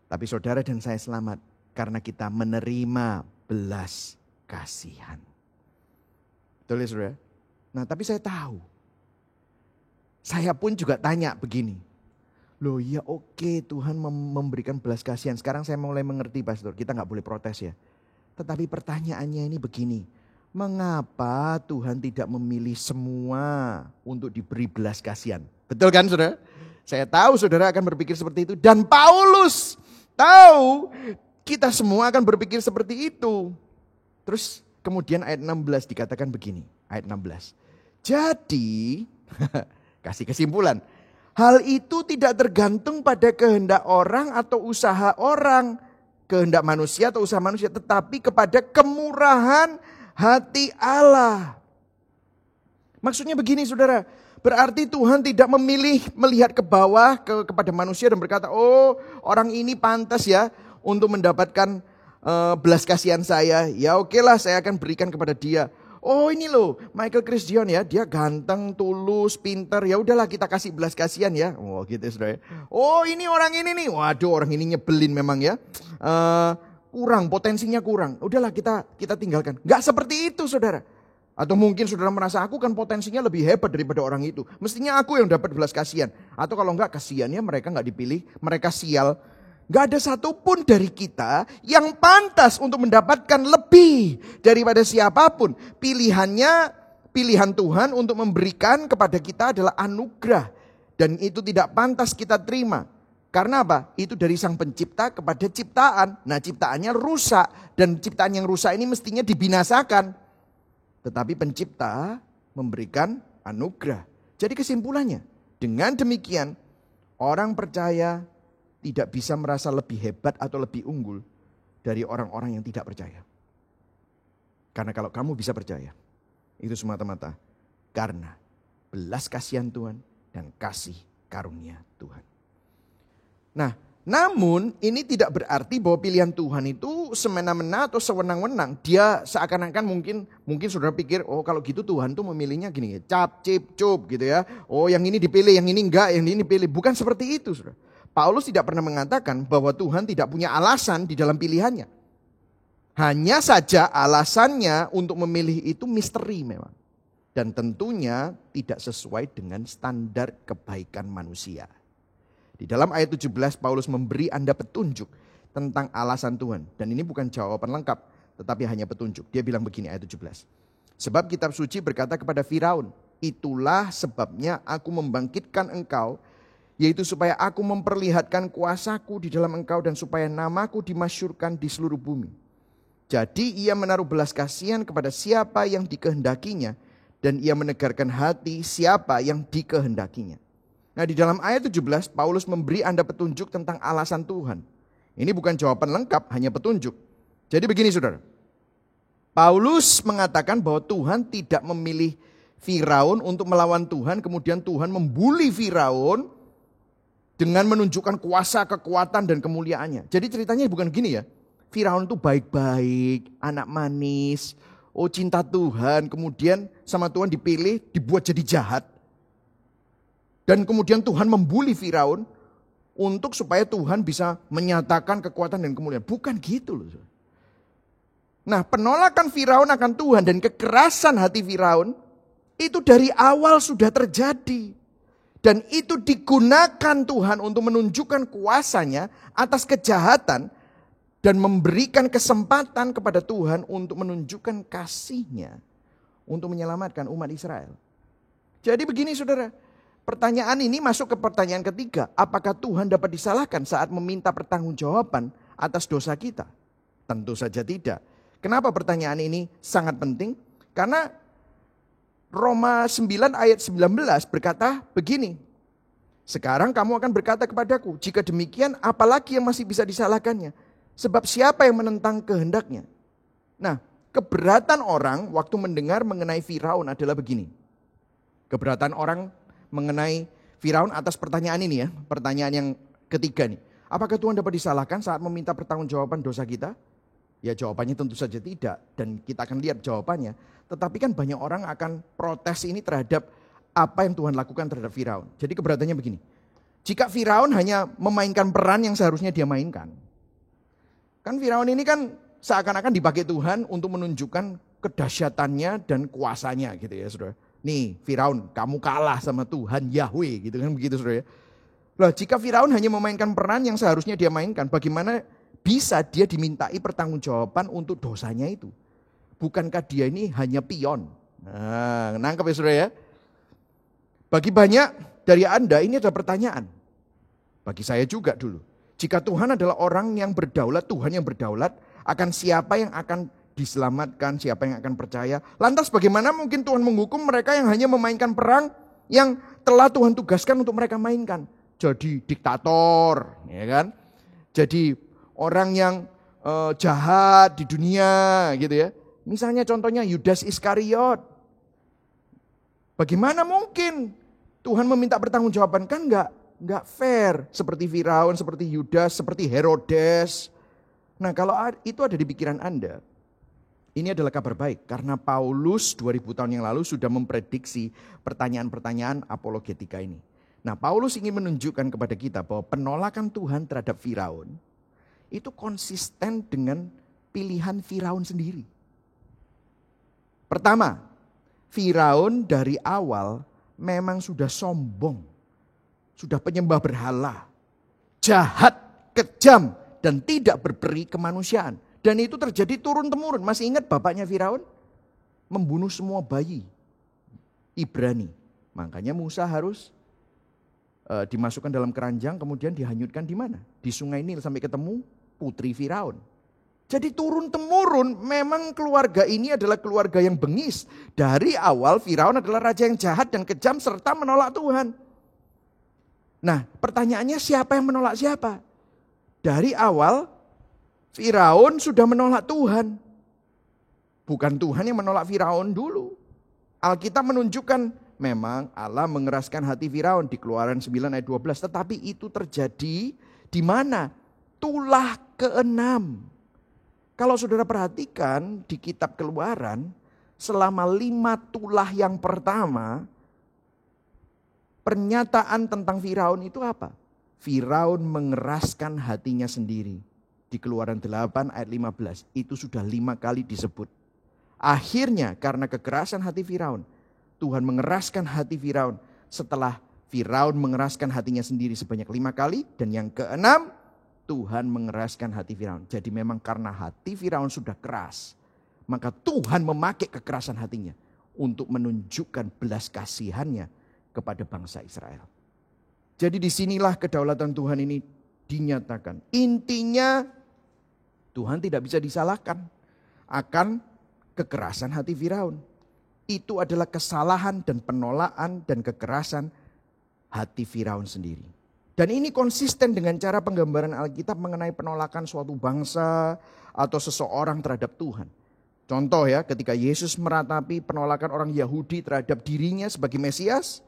Tapi saudara dan saya selamat karena kita menerima belas kasihan. Betul ya saudara? Nah tapi saya tahu. Saya pun juga tanya begini. Loh ya oke, Tuhan memberikan belas kasihan. Sekarang saya mulai mengerti pastor, kita gak boleh protes ya. Tetapi pertanyaannya ini begini. Mengapa Tuhan tidak memilih semua untuk diberi belas kasihan? Betul kan saudara? Saya tahu saudara akan berpikir seperti itu. Dan Paulus tahu kita semua akan berpikir seperti itu. Terus kemudian ayat 16 dikatakan begini. Ayat 16. Jadi, kasih kesimpulan. Hal itu tidak tergantung pada kehendak orang atau usaha orang. Kehendak manusia atau usaha manusia. Tetapi kepada kemurahan hati Allah. Maksudnya begini saudara. Berarti Tuhan tidak memilih melihat ke bawah kepada manusia dan berkata, oh orang ini pantas ya untuk mendapatkan belas kasihan saya. Ya okelah saya akan berikan kepada dia. Oh ini loh Michael Chris Dion ya, dia ganteng, tulus, pinter. Ya udahlah kita kasih belas kasihan ya. Oh gitu saudara. Oh ini orang ini nih, waduh orang ini nyebelin memang ya. Kurang, potensinya kurang. Udahlah kita tinggalkan. Gak seperti itu saudara. Atau mungkin saudara merasa aku kan potensinya lebih hebat daripada orang itu. Mestinya aku yang dapat belas kasihan. Atau kalau enggak kasihannya mereka gak dipilih, mereka sial. Gak ada satupun dari kita yang pantas untuk mendapatkan lebih daripada siapapun. Pilihan Tuhan untuk memberikan kepada kita adalah anugerah. Dan itu tidak pantas kita terima. Karena apa? Itu dari sang pencipta kepada ciptaan. Nah ciptaannya rusak. Dan ciptaan yang rusak ini mestinya dibinasakan. Tetapi pencipta memberikan anugerah. Jadi kesimpulannya, dengan demikian orang percaya tidak bisa merasa lebih hebat atau lebih unggul dari orang-orang yang tidak percaya. Karena kalau kamu bisa percaya, itu semata-mata karena belas kasihan Tuhan dan kasih karunia Tuhan. Nah, Namun ini tidak berarti bahwa pilihan Tuhan itu semena-mena atau sewenang-wenang. Dia seakan-akan mungkin saudara pikir, oh kalau gitu Tuhan tuh memilihnya gini, cap, cip, cup gitu ya. Oh yang ini dipilih, yang ini enggak, yang ini dipilih. Bukan seperti itu saudara. Paulus tidak pernah mengatakan bahwa Tuhan tidak punya alasan di dalam pilihannya. Hanya saja alasannya untuk memilih itu misteri memang. Dan tentunya tidak sesuai dengan standar kebaikan manusia. Di dalam ayat 17 Paulus memberi Anda petunjuk tentang alasan Tuhan. Dan ini bukan jawaban lengkap, tetapi hanya petunjuk. Dia bilang begini ayat 17. Sebab kitab suci berkata kepada Firaun, itulah sebabnya aku membangkitkan engkau, yaitu supaya aku memperlihatkan kuasaku di dalam engkau dan supaya namaku dimasyurkan di seluruh bumi. Jadi ia menaruh belas kasihan kepada siapa yang dikehendakinya dan ia menegarkan hati siapa yang dikehendakinya. Nah di dalam ayat 17 Paulus memberi Anda petunjuk tentang alasan Tuhan. Ini bukan jawaban lengkap, hanya petunjuk. Jadi begini saudara. Paulus mengatakan bahwa Tuhan tidak memilih Firaun untuk melawan Tuhan. Kemudian Tuhan membuli Firaun dengan menunjukkan kuasa, kekuatan dan kemuliaannya. Jadi ceritanya bukan gini ya. Firaun itu baik-baik, anak manis, oh cinta Tuhan. Kemudian sama Tuhan dipilih, dibuat jadi jahat. Dan kemudian Tuhan membuli Firaun untuk supaya Tuhan bisa menyatakan kekuatan dan kemuliaan. Bukan gitu loh. Nah penolakan Firaun akan Tuhan dan kekerasan hati Firaun itu dari awal sudah terjadi. Dan itu digunakan Tuhan untuk menunjukkan kuasanya atas kejahatan dan memberikan kesempatan kepada Tuhan untuk menunjukkan kasih-Nya untuk menyelamatkan umat Israel. Jadi begini saudara. Pertanyaan ini masuk ke pertanyaan ketiga. Apakah Tuhan dapat disalahkan saat meminta pertanggungjawaban atas dosa kita? Tentu saja tidak. Kenapa pertanyaan ini sangat penting? Karena Roma 9 ayat 19 berkata begini. Sekarang kamu akan berkata kepadaku, jika demikian apalagi yang masih bisa disalahkannya? Sebab siapa yang menentang kehendaknya? Nah, keberatan orang waktu mendengar mengenai Firaun adalah begini. Keberatan orang mengenai Firaun atas pertanyaan ini ya. Pertanyaan yang ketiga nih. Apakah Tuhan dapat disalahkan saat meminta pertanggungjawaban dosa kita? Ya jawabannya tentu saja tidak. Dan kita akan lihat jawabannya. Tetapi kan banyak orang akan protes ini terhadap apa yang Tuhan lakukan terhadap Firaun. Jadi keberatannya begini. Jika Firaun hanya memainkan peran yang seharusnya dia mainkan. Kan Firaun ini kan seakan-akan dipakai Tuhan untuk menunjukkan kedahsyatannya dan kuasanya gitu ya saudara. Nih Firaun kamu kalah sama Tuhan Yahweh gitu kan begitu saudara ya. Loh jika Firaun hanya memainkan peran yang seharusnya dia mainkan, bagaimana bisa dia dimintai pertanggungjawaban untuk dosanya itu? Bukankah dia ini hanya pion? Nah nangkep ya saudara ya. Bagi banyak dari Anda ini ada pertanyaan. Bagi saya juga dulu. Jika Tuhan adalah orang yang berdaulat, Tuhan yang berdaulat, akan siapa yang akan diselamatkan, siapa yang akan percaya. Lantas bagaimana mungkin Tuhan menghukum mereka yang hanya memainkan perang yang telah Tuhan tugaskan untuk mereka mainkan. Jadi diktator, ya kan? Jadi orang yang jahat di dunia gitu ya. Misalnya contohnya Yudas Iskariot. Bagaimana mungkin Tuhan meminta pertanggungjawaban? Kan enggak fair. Seperti Firaun, seperti Yudas, seperti Herodes. Nah kalau itu ada di pikiran Anda, ini adalah kabar baik karena Paulus 2000 tahun yang lalu sudah memprediksi pertanyaan-pertanyaan apologetika ini. Nah Paulus ingin menunjukkan kepada kita bahwa penolakan Tuhan terhadap Firaun itu konsisten dengan pilihan Firaun sendiri. Pertama, Firaun dari awal memang sudah sombong, sudah penyembah berhala, jahat, kejam dan tidak berperi kemanusiaan. Dan itu terjadi turun-temurun. Masih ingat bapaknya Firaun? Membunuh semua bayi Ibrani. Makanya Musa harus dimasukkan dalam keranjang kemudian dihanyutkan di mana? Di sungai Nil sampai ketemu putri Firaun. Jadi turun-temurun memang keluarga ini adalah keluarga yang bengis. Dari awal Firaun adalah raja yang jahat dan kejam serta menolak Tuhan. Nah pertanyaannya siapa yang menolak siapa? Dari awal Firaun sudah menolak Tuhan. Bukan Tuhan yang menolak Firaun dulu. Alkitab menunjukkan memang Allah mengeraskan hati Firaun di Keluaran 9 ayat 12. Tetapi itu terjadi Di mana? Tulah keenam. Kalau saudara perhatikan di kitab Keluaran, selama 5 tulah yang pertama, pernyataan tentang Firaun itu apa? Firaun mengeraskan hatinya sendiri. Di Keluaran 8 ayat 15, itu sudah 5 kali disebut. Akhirnya karena kekerasan hati Firaun, Tuhan mengeraskan hati Firaun. Setelah Firaun mengeraskan hatinya sendiri sebanyak 5 kali. Dan yang keenam, Tuhan mengeraskan hati Firaun. Jadi memang karena hati Firaun sudah keras, maka Tuhan memakai kekerasan hatinya untuk menunjukkan belas kasihannya kepada bangsa Israel. Jadi disinilah kedaulatan Tuhan ini dinyatakan. Intinya Tuhan tidak bisa disalahkan akan kekerasan hati Firaun. Itu adalah kesalahan dan penolakan dan kekerasan hati Firaun sendiri. Dan ini konsisten dengan cara penggambaran Alkitab mengenai penolakan suatu bangsa atau seseorang terhadap Tuhan. Contoh ya, ketika Yesus meratapi penolakan orang Yahudi terhadap dirinya sebagai Mesias,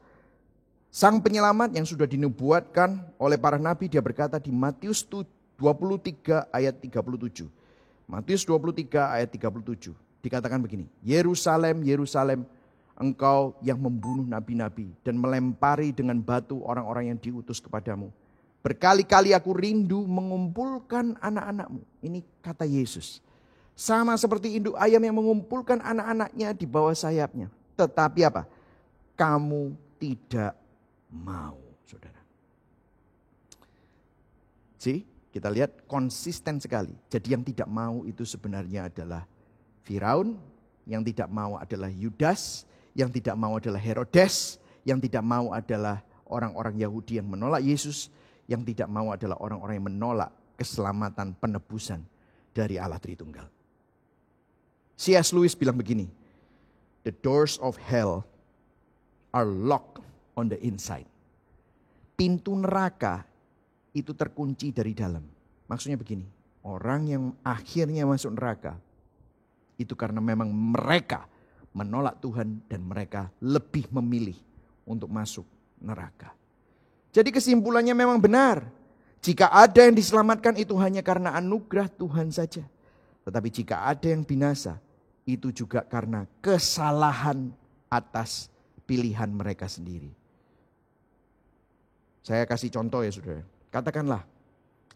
Sang Penyelamat yang sudah dinubuatkan oleh para nabi, dia berkata di Matius 23 ayat 37. Matius 23 ayat 37 dikatakan begini, Yerusalem, Yerusalem, engkau yang membunuh nabi-nabi dan melempari dengan batu orang-orang yang diutus kepadamu. Berkali-kali aku rindu mengumpulkan anak-anakmu. Ini kata Yesus. Sama seperti induk ayam yang mengumpulkan anak-anaknya di bawah sayapnya. Tetapi apa? Kamu tidak mau, saudara. Kita lihat konsisten sekali. Jadi yang tidak mau itu sebenarnya adalah Firaun. Yang tidak mau adalah Yudas. Yang tidak mau adalah Herodes, yang tidak mau adalah orang-orang Yahudi yang menolak Yesus, yang tidak mau adalah orang-orang yang menolak keselamatan penebusan dari Allah Tritunggal. C.S. Lewis bilang begini, the doors of hell are locked on the inside. Pintu neraka itu terkunci dari dalam. Maksudnya begini, orang yang akhirnya masuk neraka, itu karena memang mereka menolak Tuhan dan mereka lebih memilih untuk masuk neraka. Jadi kesimpulannya memang benar. Jika ada yang diselamatkan itu hanya karena anugerah Tuhan saja. Tetapi jika ada yang binasa, itu juga karena kesalahan atas pilihan mereka sendiri. Saya kasih contoh ya saudara. Katakanlah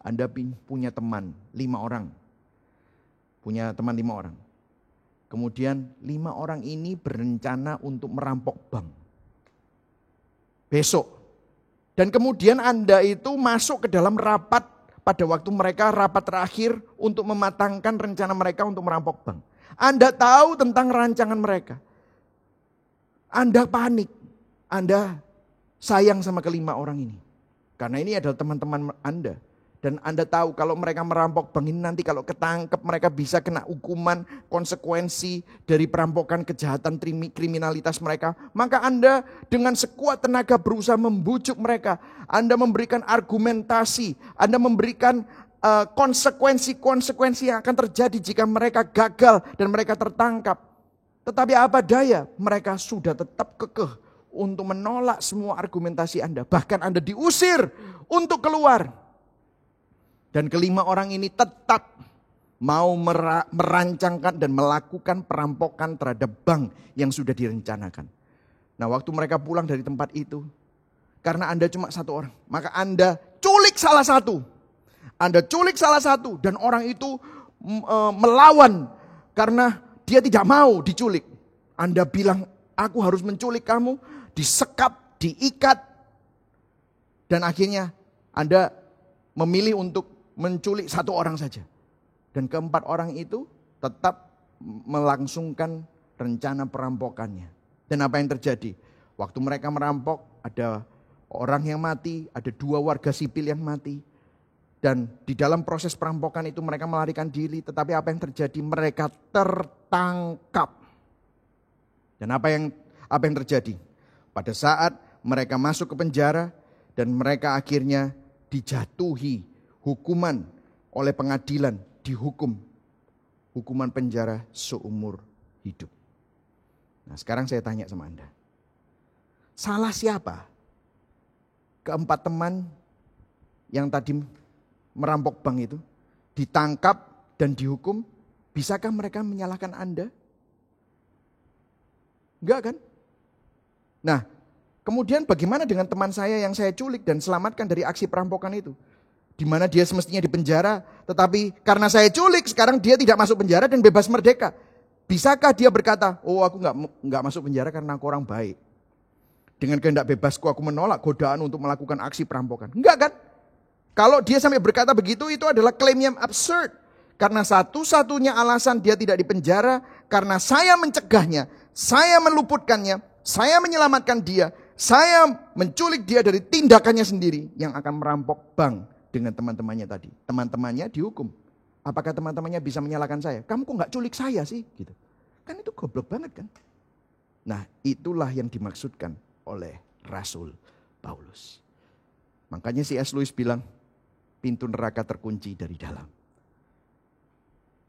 Anda punya teman 5 orang. Punya teman 5 orang. Kemudian 5 orang ini berencana untuk merampok bank. Besok. Dan kemudian Anda itu masuk ke dalam rapat pada waktu mereka rapat terakhir untuk mematangkan rencana mereka untuk merampok bank. Anda tahu tentang rancangan mereka. Anda panik. Anda sayang sama ke-5 orang ini. Karena ini adalah teman-teman Anda. Dan Anda tahu kalau mereka merampok bank ini nanti kalau ketangkep mereka bisa kena hukuman konsekuensi dari perampokan kejahatan kriminalitas mereka. Maka Anda dengan sekuat tenaga berusaha membujuk mereka. Anda memberikan argumentasi. Anda memberikan konsekuensi-konsekuensi yang akan terjadi jika mereka gagal dan mereka tertangkap. Tetapi apa daya, mereka sudah tetap kekeh untuk menolak semua argumentasi Anda. Bahkan Anda diusir untuk keluar. Dan ke-5 orang ini tetap mau merancangkan dan melakukan perampokan terhadap bank yang sudah direncanakan. Nah waktu mereka pulang dari tempat itu, karena Anda cuma 1 orang, maka Anda culik salah satu. Anda culik salah satu dan orang itu melawan karena dia tidak mau diculik. Anda bilang, aku harus menculik kamu, disekap, diikat. Dan akhirnya Anda memilih untuk menculik 1 orang saja. Dan ke-4 orang itu tetap melangsungkan rencana perampokannya. Dan apa yang terjadi? Waktu mereka merampok ada orang yang mati, ada 2 warga sipil yang mati. Dan di dalam proses perampokan itu mereka melarikan diri. Tetapi apa yang terjadi? Mereka tertangkap. Dan apa yang terjadi? Pada saat mereka masuk ke penjara dan mereka akhirnya dijatuhi hukuman oleh pengadilan, dihukum hukuman penjara seumur hidup. Nah sekarang saya tanya sama Anda. Salah siapa? Ke-4 teman yang tadi merampok bank itu, ditangkap dan dihukum, bisakah mereka menyalahkan Anda? Enggak kan? Nah, kemudian bagaimana dengan teman saya yang saya culik dan selamatkan dari aksi perampokan itu? Di mana dia semestinya dipenjara, tetapi karena saya culik, sekarang dia tidak masuk penjara dan bebas merdeka. Bisakah dia berkata, oh aku enggak masuk penjara karena aku orang baik. Dengan kehendak bebasku aku menolak godaan untuk melakukan aksi perampokan. Enggak kan? Kalau dia sampai berkata begitu, itu adalah klaim yang absurd. Karena satu-satunya alasan dia tidak dipenjara, karena saya mencegahnya, saya meluputkannya, saya menyelamatkan dia, saya menculik dia dari tindakannya sendiri yang akan merampok bank dengan teman-temannya tadi. Teman-temannya dihukum. Apakah teman-temannya bisa menyalahkan saya? Kamu kok gak culik saya sih? Gitu. Kan itu goblok banget kan? Nah, itulah yang dimaksudkan oleh Rasul Paulus. Makanya C.S. Lewis bilang, pintu neraka terkunci dari dalam.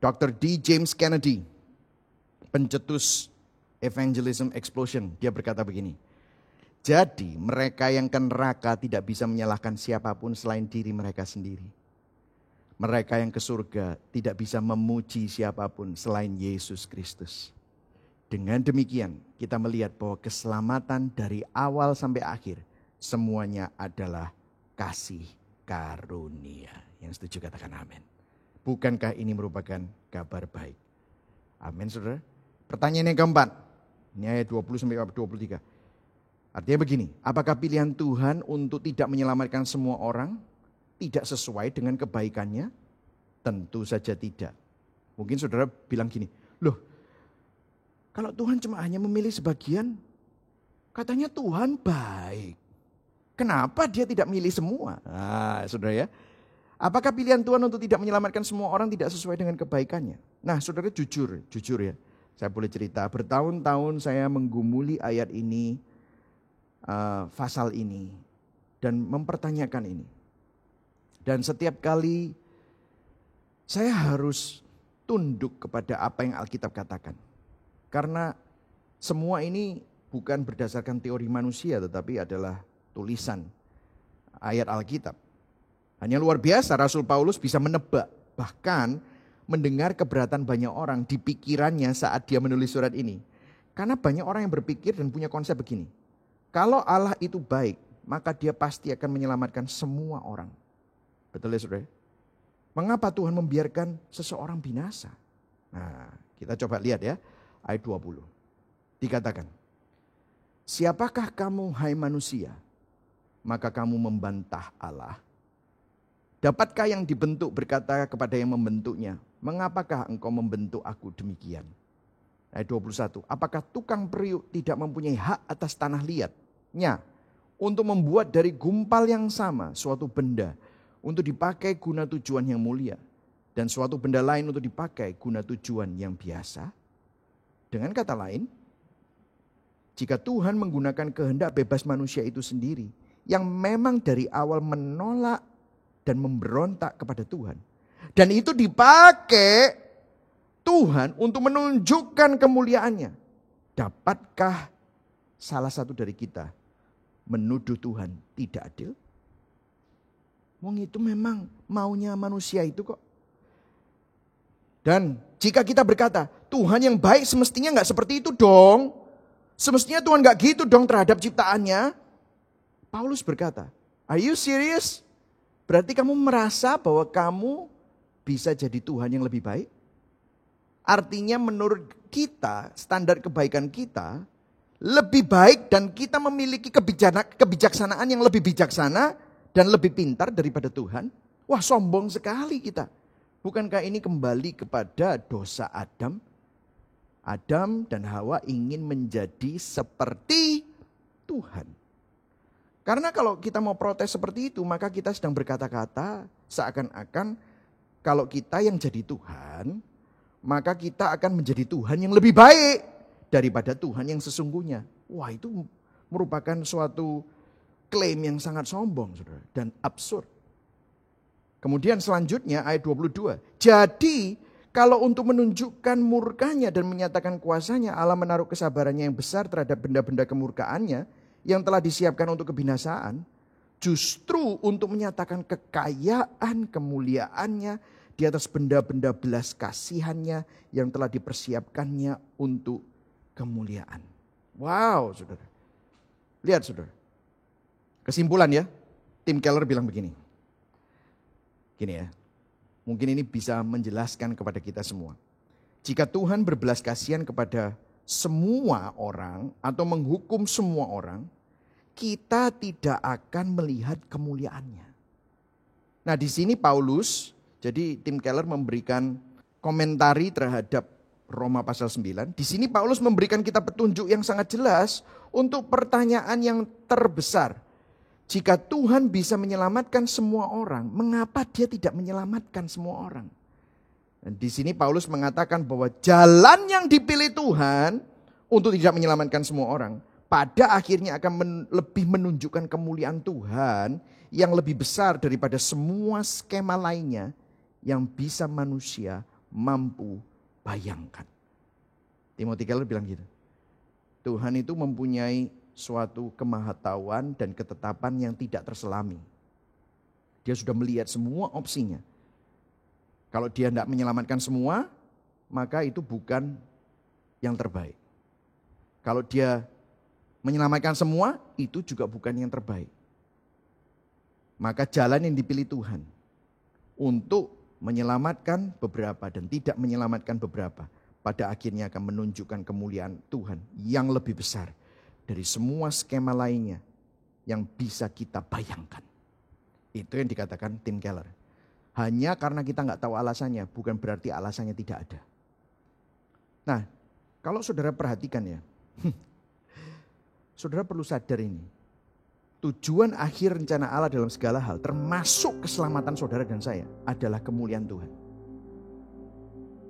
Dr. D. James Kennedy, pencetus Evangelism Explosion, dia berkata begini, jadi mereka yang ke neraka tidak bisa menyalahkan siapapun selain diri mereka sendiri. Mereka yang ke surga tidak bisa memuji siapapun selain Yesus Kristus. Dengan demikian kita melihat bahwa keselamatan dari awal sampai akhir semuanya adalah kasih karunia. Yang setuju katakan amin. Bukankah ini merupakan kabar baik? Amin saudara. Pertanyaan yang keempat. Ini ayat 20-23. Artinya begini. Apakah pilihan Tuhan untuk tidak menyelamatkan semua orang tidak sesuai dengan kebaikannya? Tentu saja tidak. Mungkin saudara bilang gini. Loh, kalau Tuhan cuma hanya memilih sebagian, katanya Tuhan baik. Kenapa dia tidak milih semua? Nah, saudara ya. Apakah pilihan Tuhan untuk tidak menyelamatkan semua orang tidak sesuai dengan kebaikannya? Nah, saudara jujur ya. Saya boleh cerita, bertahun-tahun saya menggumuli ayat ini, pasal ini, dan mempertanyakan ini. Dan setiap kali saya harus tunduk kepada apa yang Alkitab katakan. Karena semua ini bukan berdasarkan teori manusia, tetapi adalah tulisan ayat Alkitab. Hanya luar biasa Rasul Paulus bisa menebak, bahkan mendengar keberatan banyak orang di pikirannya saat dia menulis surat ini. Karena banyak orang yang berpikir dan punya konsep begini. Kalau Allah itu baik, maka dia pasti akan menyelamatkan semua orang. Betul ya saudara? Mengapa Tuhan membiarkan seseorang binasa? Nah, kita coba lihat ya, ayat 20. Dikatakan, siapakah kamu hai manusia? Maka kamu membantah Allah. Dapatkah yang dibentuk berkata kepada yang membentuknya, mengapakah engkau membentuk aku demikian? Ayat 21, apakah tukang periuk tidak mempunyai hak atas tanah liatnya untuk membuat dari gumpal yang sama suatu benda untuk dipakai guna tujuan yang mulia dan suatu benda lain untuk dipakai guna tujuan yang biasa? Dengan kata lain, jika Tuhan menggunakan kehendak bebas manusia itu sendiri yang memang dari awal menolak dan memberontak kepada Tuhan, dan itu dipakai Tuhan untuk menunjukkan kemuliaannya, dapatkah salah satu dari kita menuduh Tuhan tidak adil? Wong itu memang maunya manusia itu kok. Dan jika kita berkata Tuhan yang baik semestinya gak seperti itu dong, semestinya Tuhan gak gitu dong terhadap ciptaannya, Paulus berkata, are you serious? Berarti kamu merasa bahwa kamu bisa jadi Tuhan yang lebih baik? Artinya menurut kita, standar kebaikan kita lebih baik dan kita memiliki kebijaksanaan yang lebih bijaksana dan lebih pintar daripada Tuhan. Wah, sombong sekali kita. Bukankah ini kembali kepada dosa Adam? Adam dan Hawa ingin menjadi seperti Tuhan. Karena kalau kita mau protes seperti itu, maka kita sedang berkata-kata seakan-akan kalau kita yang jadi Tuhan, maka kita akan menjadi Tuhan yang lebih baik daripada Tuhan yang sesungguhnya. Wah, itu merupakan suatu klaim yang sangat sombong, saudara, dan absurd. Kemudian selanjutnya ayat 22. Jadi kalau untuk menunjukkan murkanya dan menyatakan kuasanya, Allah menaruh kesabarannya yang besar terhadap benda-benda kemurkaannya yang telah disiapkan untuk kebinasaan. justru untuk menyatakan kekayaan kemuliaannya di atas benda-benda belas kasihannya yang telah dipersiapkannya untuk kemuliaan. Wow, saudara. Lihat saudara. Kesimpulan ya, Tim Keller bilang begini. Gini ya, mungkin ini bisa menjelaskan kepada kita semua. Jika Tuhan berbelas kasihan kepada semua orang atau menghukum semua orang, kita tidak akan melihat kemuliaannya. Nah di sini Paulus, jadi Tim Keller memberikan komentari terhadap Roma pasal 9. Di sini Paulus memberikan kita petunjuk yang sangat jelas untuk pertanyaan yang terbesar. Jika Tuhan bisa menyelamatkan semua orang, mengapa dia tidak menyelamatkan semua orang? Dan di sini Paulus mengatakan bahwa jalan yang dipilih Tuhan untuk tidak menyelamatkan semua orang, pada akhirnya akan lebih menunjukkan kemuliaan Tuhan yang lebih besar daripada semua skema lainnya yang bisa manusia mampu bayangkan. Timothy Keller bilang gitu. Tuhan itu mempunyai suatu kemahatauan dan ketetapan yang tidak terselami. Dia sudah melihat semua opsinya. Kalau dia tidak menyelamatkan semua, maka itu bukan yang terbaik. Kalau dia menyelamatkan semua, itu juga bukan yang terbaik. Maka jalan yang dipilih Tuhan untuk menyelamatkan beberapa dan tidak menyelamatkan beberapa, pada akhirnya akan menunjukkan kemuliaan Tuhan yang lebih besar dari semua skema lainnya yang bisa kita bayangkan. Itu yang dikatakan Tim Keller. Hanya karena kita nggak tahu alasannya, bukan berarti alasannya tidak ada. Nah, kalau saudara perhatikan ya, saudara perlu sadar ini. Tujuan akhir rencana Allah dalam segala hal, termasuk keselamatan saudara dan saya, adalah kemuliaan Tuhan.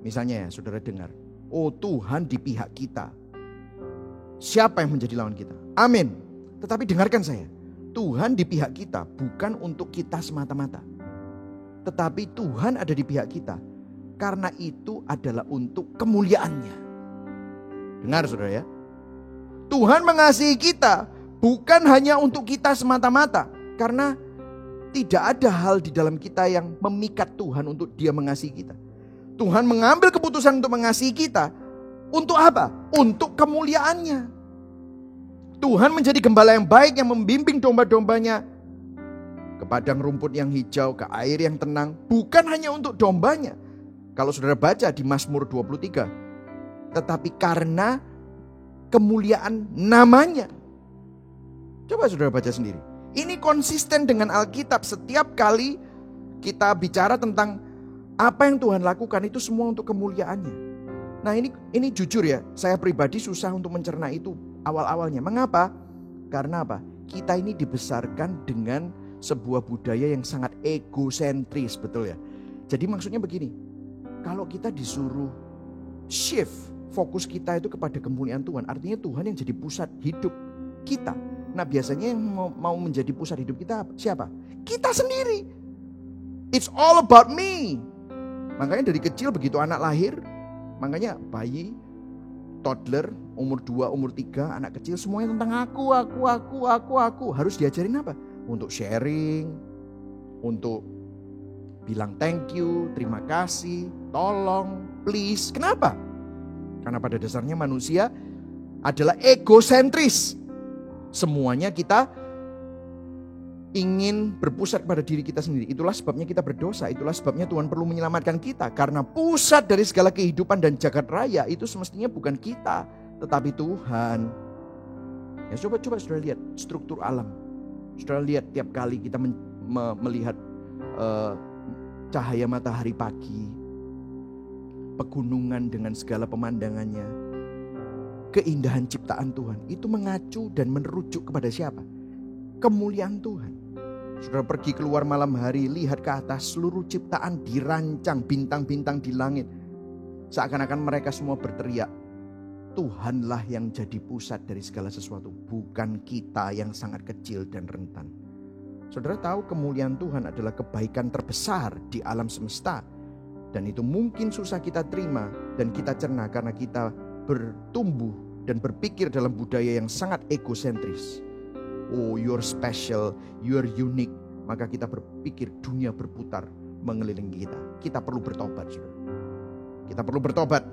Misalnya ya, saudara dengar, oh Tuhan di pihak kita. Siapa yang menjadi lawan kita? Amin. Tetapi dengarkan saya, Tuhan di pihak kita bukan untuk kita semata-mata. Tetapi Tuhan ada di pihak kita, karena itu adalah untuk kemuliaannya. Dengar saudara ya. Tuhan mengasihi kita bukan hanya untuk kita semata-mata. Karena tidak ada hal di dalam kita yang memikat Tuhan untuk dia mengasihi kita. Tuhan mengambil keputusan untuk mengasihi kita. Untuk apa? Untuk kemuliaannya. Tuhan menjadi gembala yang baik yang membimbing domba-dombanya ke padang rumput yang hijau, ke air yang tenang. Bukan hanya untuk dombanya. Kalau saudara baca di Mazmur 23. Tetapi karena kemuliaan namanya. Coba saudara baca sendiri. Ini konsisten dengan Alkitab. Setiap kali kita bicara tentang apa yang Tuhan lakukan, itu semua untuk kemuliaannya. Nah ini jujur ya, saya pribadi susah untuk mencerna itu awal-awalnya. Mengapa? Karena apa? Kita ini dibesarkan dengan sebuah budaya yang sangat egosentris, betul ya. Jadi maksudnya begini, kalau kita disuruh shift fokus kita itu kepada kemuliaan Tuhan, artinya Tuhan yang jadi pusat hidup kita. Nah biasanya yang mau menjadi pusat hidup kita siapa? Kita sendiri. It's all about me. Makanya dari kecil begitu anak lahir, makanya bayi, toddler, umur 2, umur 3, anak kecil semuanya tentang aku. Harus diajarin apa? Untuk sharing, untuk bilang thank you, terima kasih, tolong, please. Kenapa? Karena pada dasarnya manusia adalah egosentris. Semuanya kita ingin berpusat pada diri kita sendiri. Itulah sebabnya kita berdosa. Itulah sebabnya Tuhan perlu menyelamatkan kita. Karena pusat dari segala kehidupan dan jagat raya itu semestinya bukan kita, tetapi Tuhan. Ya coba saudara lihat struktur alam. Saudara lihat tiap kali kita melihat cahaya matahari pagi, pegunungan dengan segala pemandangannya, keindahan ciptaan Tuhan, itu mengacu dan merujuk kepada siapa? Kemuliaan Tuhan. Saudara pergi keluar malam hari, lihat ke atas, seluruh ciptaan dirancang, bintang-bintang di langit. Seakan-akan mereka semua berteriak, Tuhanlah yang jadi pusat dari segala sesuatu, bukan kita yang sangat kecil dan rentan. Saudara tahu kemuliaan Tuhan adalah kebaikan terbesar di alam semesta. Dan itu mungkin susah kita terima dan kita cerna karena kita bertumbuh dan berpikir dalam budaya yang sangat egosentris. oh you're special, you're unique, maka kita berpikir dunia berputar mengelilingi kita. Kita perlu bertobat, saudara. Kita perlu bertobat.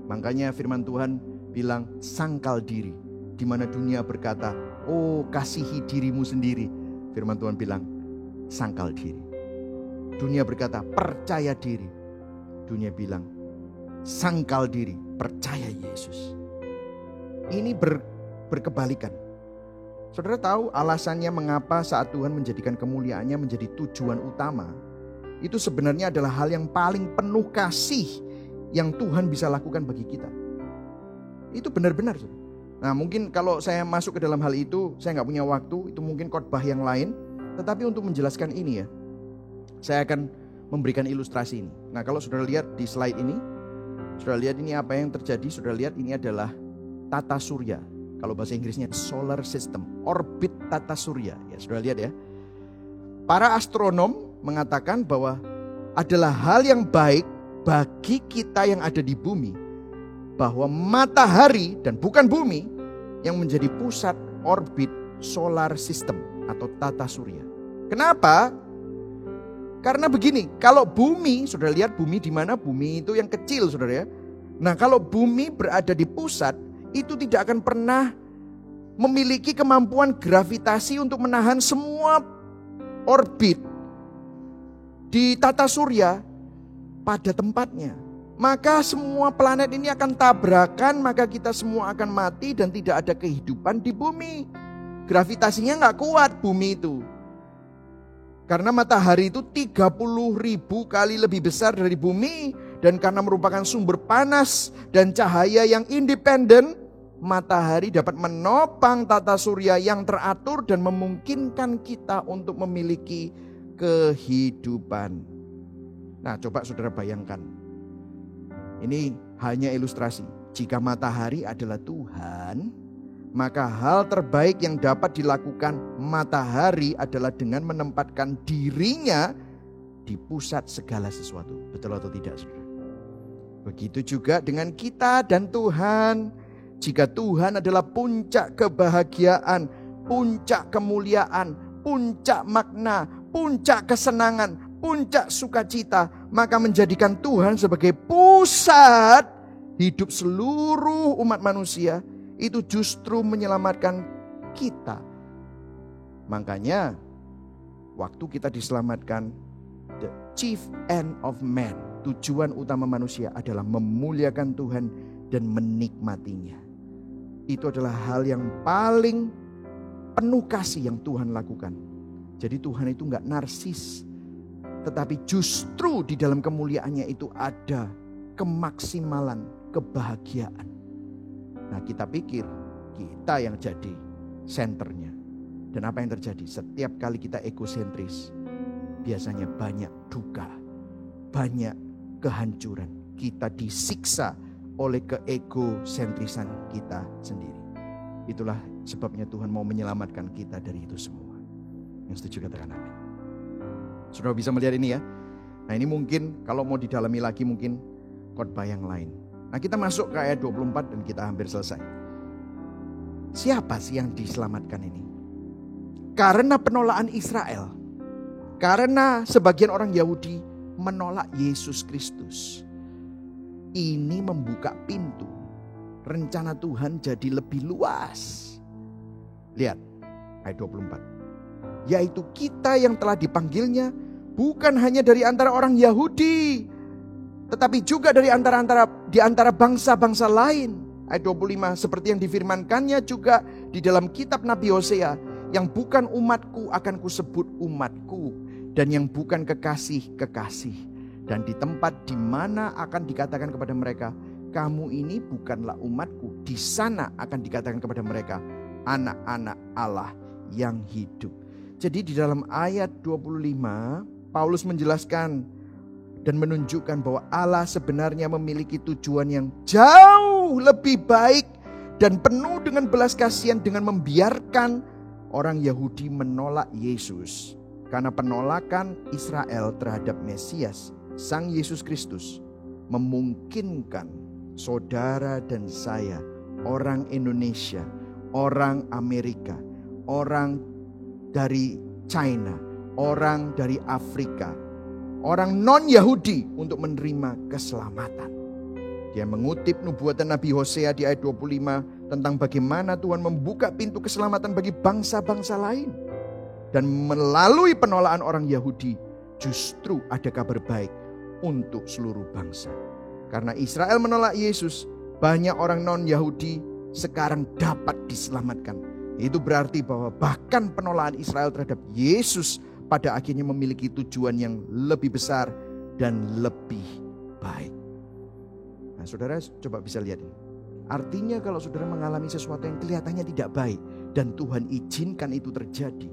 Makanya firman Tuhan bilang sangkal diri. Di mana dunia berkata, oh kasihi dirimu sendiri. Firman Tuhan bilang sangkal diri. Dunia berkata percaya diri. Dunia bilang sangkal diri, percaya Yesus. Ini berkebalikan. Saudara tahu alasannya mengapa saat Tuhan menjadikan kemuliaannya menjadi tujuan utama. Itu sebenarnya adalah hal yang paling penuh kasih yang Tuhan bisa lakukan bagi kita. Itu benar-benar. Nah mungkin kalau saya masuk ke dalam hal itu, saya nggak punya waktu, itu mungkin khotbah yang lain. Tetapi untuk menjelaskan ini ya, saya akan memberikan ilustrasi ini. Nah kalau saudara lihat di slide ini, saudara lihat ini apa yang terjadi. Saudara lihat ini adalah tata surya. Kalau bahasa Inggrisnya solar system, orbit tata surya. Ya saudara lihat ya. Para astronom mengatakan bahwa adalah hal yang baik bagi kita yang ada di bumi, bahwa matahari dan bukan bumi yang menjadi pusat orbit solar system atau tata surya. Kenapa? Karena begini, kalau bumi, saudara lihat bumi di mana? Bumi itu yang kecil, saudara ya. Nah, kalau bumi berada di pusat, itu tidak akan pernah memiliki kemampuan gravitasi untuk menahan semua orbit di tata surya pada tempatnya. Maka semua planet ini akan tabrakan, maka kita semua akan mati dan tidak ada kehidupan di bumi. Gravitasinya nggak kuat bumi itu. Karena matahari itu 30.000 kali lebih besar dari bumi. Dan karena merupakan sumber panas dan cahaya yang independen, matahari dapat menopang tata surya yang teratur dan memungkinkan kita untuk memiliki kehidupan. Nah coba saudara bayangkan. Ini hanya ilustrasi. Jika matahari adalah Tuhan, maka hal terbaik yang dapat dilakukan matahari adalah dengan menempatkan dirinya di pusat segala sesuatu. Betul atau tidak, saudara? Begitu juga dengan kita dan Tuhan. Jika Tuhan adalah puncak kebahagiaan, puncak kemuliaan, puncak makna, puncak kesenangan, puncak sukacita, maka menjadikan Tuhan sebagai pusat hidup seluruh umat manusia, itu justru menyelamatkan kita. Makanya waktu kita diselamatkan, the chief end of man, tujuan utama manusia adalah memuliakan Tuhan dan menikmatinya. Itu adalah hal yang paling penuh kasih yang Tuhan lakukan. Jadi Tuhan itu gak narsis, tetapi justru di dalam kemuliaannya itu ada kemaksimalan kebahagiaan. Nah kita pikir kita yang jadi senternya. Dan apa yang terjadi? Setiap kali kita egosentris, biasanya banyak duka, banyak kehancuran. Kita disiksa oleh keegosentrisan kita sendiri. Itulah sebabnya Tuhan mau menyelamatkan kita dari itu semua. Yang setuju katakan amin. Saudara bisa melihat ini ya. Nah ini mungkin kalau mau didalami lagi mungkin khotbah yang lain. Nah kita masuk ke ayat 24 dan kita hampir selesai. Siapa sih yang diselamatkan ini? Karena penolakan Israel. Karena sebagian orang Yahudi menolak Yesus Kristus. Ini membuka pintu. Rencana Tuhan jadi lebih luas. Lihat ayat 24. Yaitu kita yang telah dipanggilnya bukan hanya dari antara orang Yahudi, tetapi juga dari antara bangsa-bangsa lain. Ayat 25, seperti yang difirmankannya juga di dalam kitab Nabi Hosea, yang bukan umatku akan kusebut umatku, dan yang bukan kekasih, kekasih. Dan di tempat di mana akan dikatakan kepada mereka, kamu ini bukanlah umatku, di sana akan dikatakan kepada mereka, anak-anak Allah yang hidup. Jadi di dalam ayat 25, Paulus menjelaskan dan menunjukkan bahwa Allah sebenarnya memiliki tujuan yang jauh lebih baik dan penuh dengan belas kasihan dengan membiarkan orang Yahudi menolak Yesus. Karena penolakan Israel terhadap Mesias, Sang Yesus Kristus, memungkinkan saudara dan saya, orang Indonesia, orang Amerika, orang dari China, orang dari Afrika, orang non-Yahudi untuk menerima keselamatan. Dia mengutip nubuatan Nabi Hosea di ayat 25 tentang bagaimana Tuhan membuka pintu keselamatan bagi bangsa-bangsa lain. Dan melalui penolakan orang Yahudi justru ada kabar baik untuk seluruh bangsa. Karena Israel menolak Yesus, banyak orang non-Yahudi sekarang dapat diselamatkan. Itu berarti bahwa bahkan penolakan Israel terhadap Yesus pada akhirnya memiliki tujuan yang lebih besar dan lebih baik. Nah, saudara coba bisa lihat ini. Artinya kalau saudara mengalami sesuatu yang kelihatannya tidak baik dan Tuhan izinkan itu terjadi,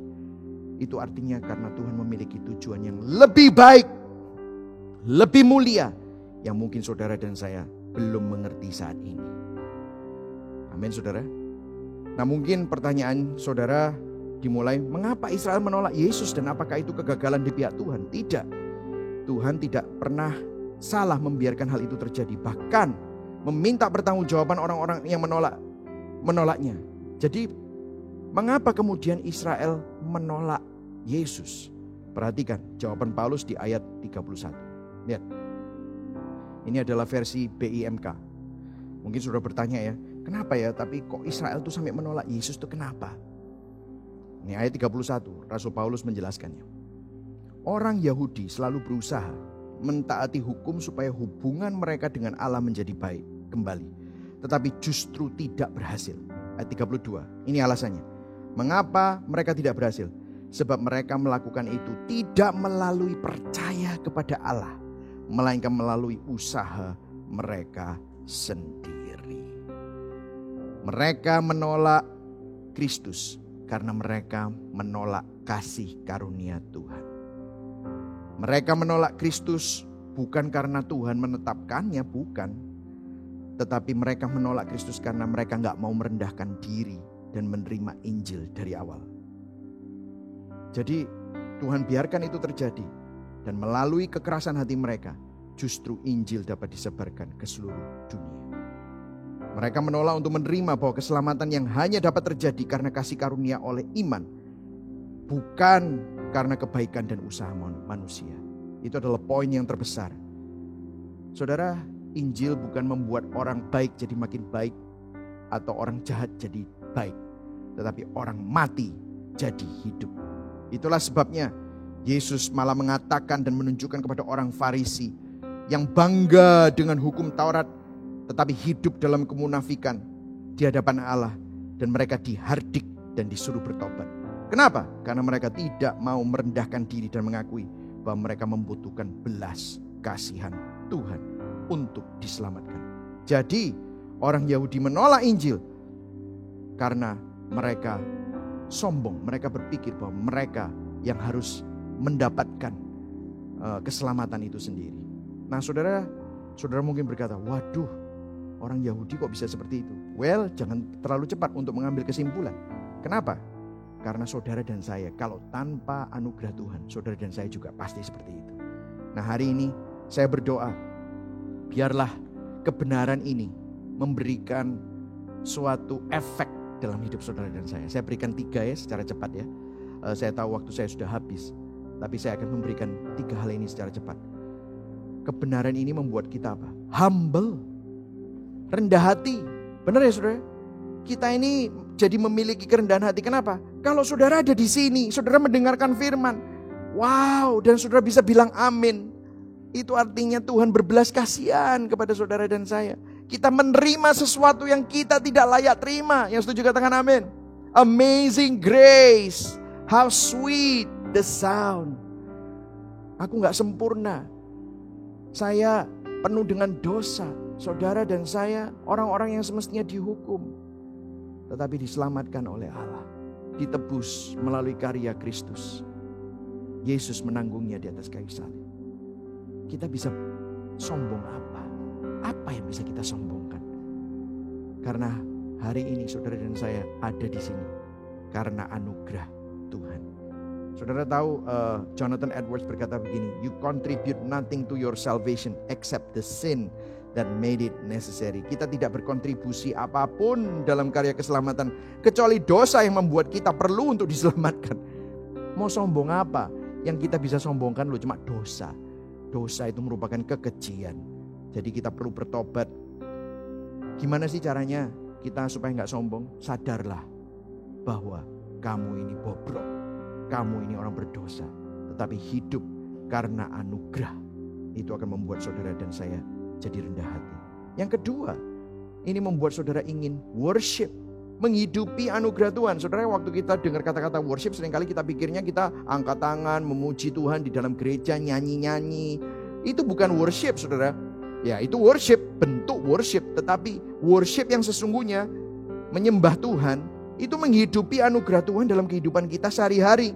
itu artinya karena Tuhan memiliki tujuan yang lebih baik, lebih mulia, yang mungkin saudara dan saya belum mengerti saat ini. Amin, saudara. Nah, mungkin pertanyaan saudara dimulai, mengapa Israel menolak Yesus dan apakah itu kegagalan di pihak Tuhan? Tidak. Tuhan tidak pernah salah membiarkan hal itu terjadi. Bahkan meminta pertanggungjawaban orang-orang yang menolaknya. Jadi mengapa kemudian Israel menolak Yesus? Perhatikan jawaban Paulus di ayat 31. Lihat. Ini adalah versi BIMK. Mungkin sudah bertanya ya, kenapa ya? Tapi kok Israel tuh sampai menolak Yesus tuh kenapa? Ini ayat 31, Rasul Paulus menjelaskannya. Orang Yahudi selalu berusaha mentaati hukum supaya hubungan mereka dengan Allah menjadi baik kembali. Tetapi justru tidak berhasil. Ayat 32, ini alasannya. Mengapa mereka tidak berhasil? Sebab mereka melakukan itu tidak melalui percaya kepada Allah, melainkan melalui usaha mereka sendiri. Mereka menolak Kristus karena mereka menolak kasih karunia Tuhan. Mereka menolak Kristus bukan karena Tuhan menetapkannya, bukan. Tetapi mereka menolak Kristus karena mereka gak mau merendahkan diri dan menerima Injil dari awal. Jadi Tuhan biarkan itu terjadi. Dan melalui kekerasan hati mereka, justru Injil dapat disebarkan ke seluruh dunia. Mereka menolak untuk menerima bahwa keselamatan yang hanya dapat terjadi karena kasih karunia oleh iman, bukan karena kebaikan dan usaha manusia. Itu adalah poin yang terbesar. Saudara, Injil bukan membuat orang baik jadi makin baik atau orang jahat jadi baik, tetapi orang mati jadi hidup. Itulah sebabnya Yesus malah mengatakan dan menunjukkan kepada orang Farisi yang bangga dengan hukum Taurat tetapi hidup dalam kemunafikan di hadapan Allah, dan mereka dihardik dan disuruh bertobat. Kenapa? Karena mereka tidak mau merendahkan diri dan mengakui bahwa mereka membutuhkan belas kasihan Tuhan untuk diselamatkan. Jadi orang Yahudi menolak Injil karena mereka sombong. Mereka berpikir bahwa mereka yang harus mendapatkan keselamatan itu sendiri. Nah, saudara mungkin berkata, waduh, orang Yahudi kok bisa seperti itu? Well, jangan terlalu cepat untuk mengambil kesimpulan. Kenapa? Karena saudara dan saya, kalau tanpa anugerah Tuhan, saudara dan saya juga pasti seperti itu. Nah, hari ini saya berdoa, biarlah kebenaran ini memberikan suatu efek dalam hidup saudara dan saya. Saya berikan 3 ya secara cepat ya. Saya tahu waktu saya sudah habis, tapi saya akan memberikan 3 hal ini secara cepat. Kebenaran ini membuat kita apa? Humble, rendah hati. Benar ya saudara? Kita ini jadi memiliki kerendahan hati. Kenapa? Kalau saudara ada di sini, saudara mendengarkan firman, wow, dan saudara bisa bilang amin. Itu artinya Tuhan berbelas kasihan kepada saudara dan saya. Kita menerima sesuatu yang kita tidak layak terima. Yang setuju katakan amin. Amazing grace, how sweet the sound. Aku gak sempurna. Saya penuh dengan dosa. Saudara dan saya orang-orang yang semestinya dihukum, tetapi diselamatkan oleh Allah. Ditebus melalui karya Kristus. Yesus menanggungnya di atas kayu salib. Kita bisa sombong apa? Apa yang bisa kita sombongkan? Karena hari ini saudara dan saya ada di sini karena anugerah Tuhan. Saudara tahu Jonathan Edwards berkata begini, you contribute nothing to your salvation except the sin that made it necessary. Kita tidak berkontribusi apapun dalam karya keselamatan kecuali dosa yang membuat kita perlu untuk diselamatkan. Mau sombong apa? Yang kita bisa sombongkan loh cuma dosa. Dosa itu merupakan kekejian. Jadi kita perlu bertobat. Gimana sih caranya kita supaya nggak sombong? Sadarlah bahwa kamu ini bobrok, kamu ini orang berdosa. Tetapi hidup karena anugerah itu akan membuat saudara dan saya jadi rendah hati. Yang kedua, ini membuat saudara ingin worship, menghidupi anugerah Tuhan. Saudara, waktu kita dengar kata-kata worship, seringkali kita pikirnya kita angkat tangan, memuji Tuhan di dalam gereja, nyanyi-nyanyi. Itu bukan worship, saudara. Ya, itu worship, bentuk worship. Tetapi worship yang sesungguhnya menyembah Tuhan, itu menghidupi anugerah Tuhan dalam kehidupan kita sehari-hari.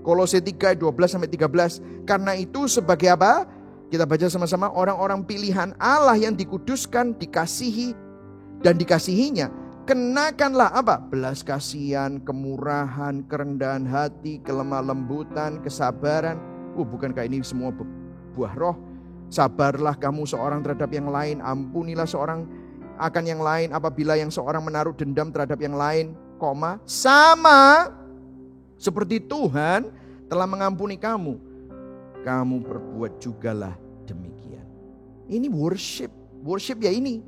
Kolose 3 ayat 12-13. Karena itu sebagai apa? Kita baca sama-sama, orang-orang pilihan Allah yang dikuduskan, dikasihi dan dikasihinya. Kenakanlah apa? Belas kasihan, kemurahan, kerendahan hati, kelemah lembutan, kesabaran. Bukankah ini semua buah roh? Sabarlah kamu seorang terhadap yang lain, ampunilah seorang akan yang lain apabila yang seorang menaruh dendam terhadap yang lain, sama seperti Tuhan telah mengampuni kamu, kamu perbuat jugalah demikian. Ini worship. Worship ya ini.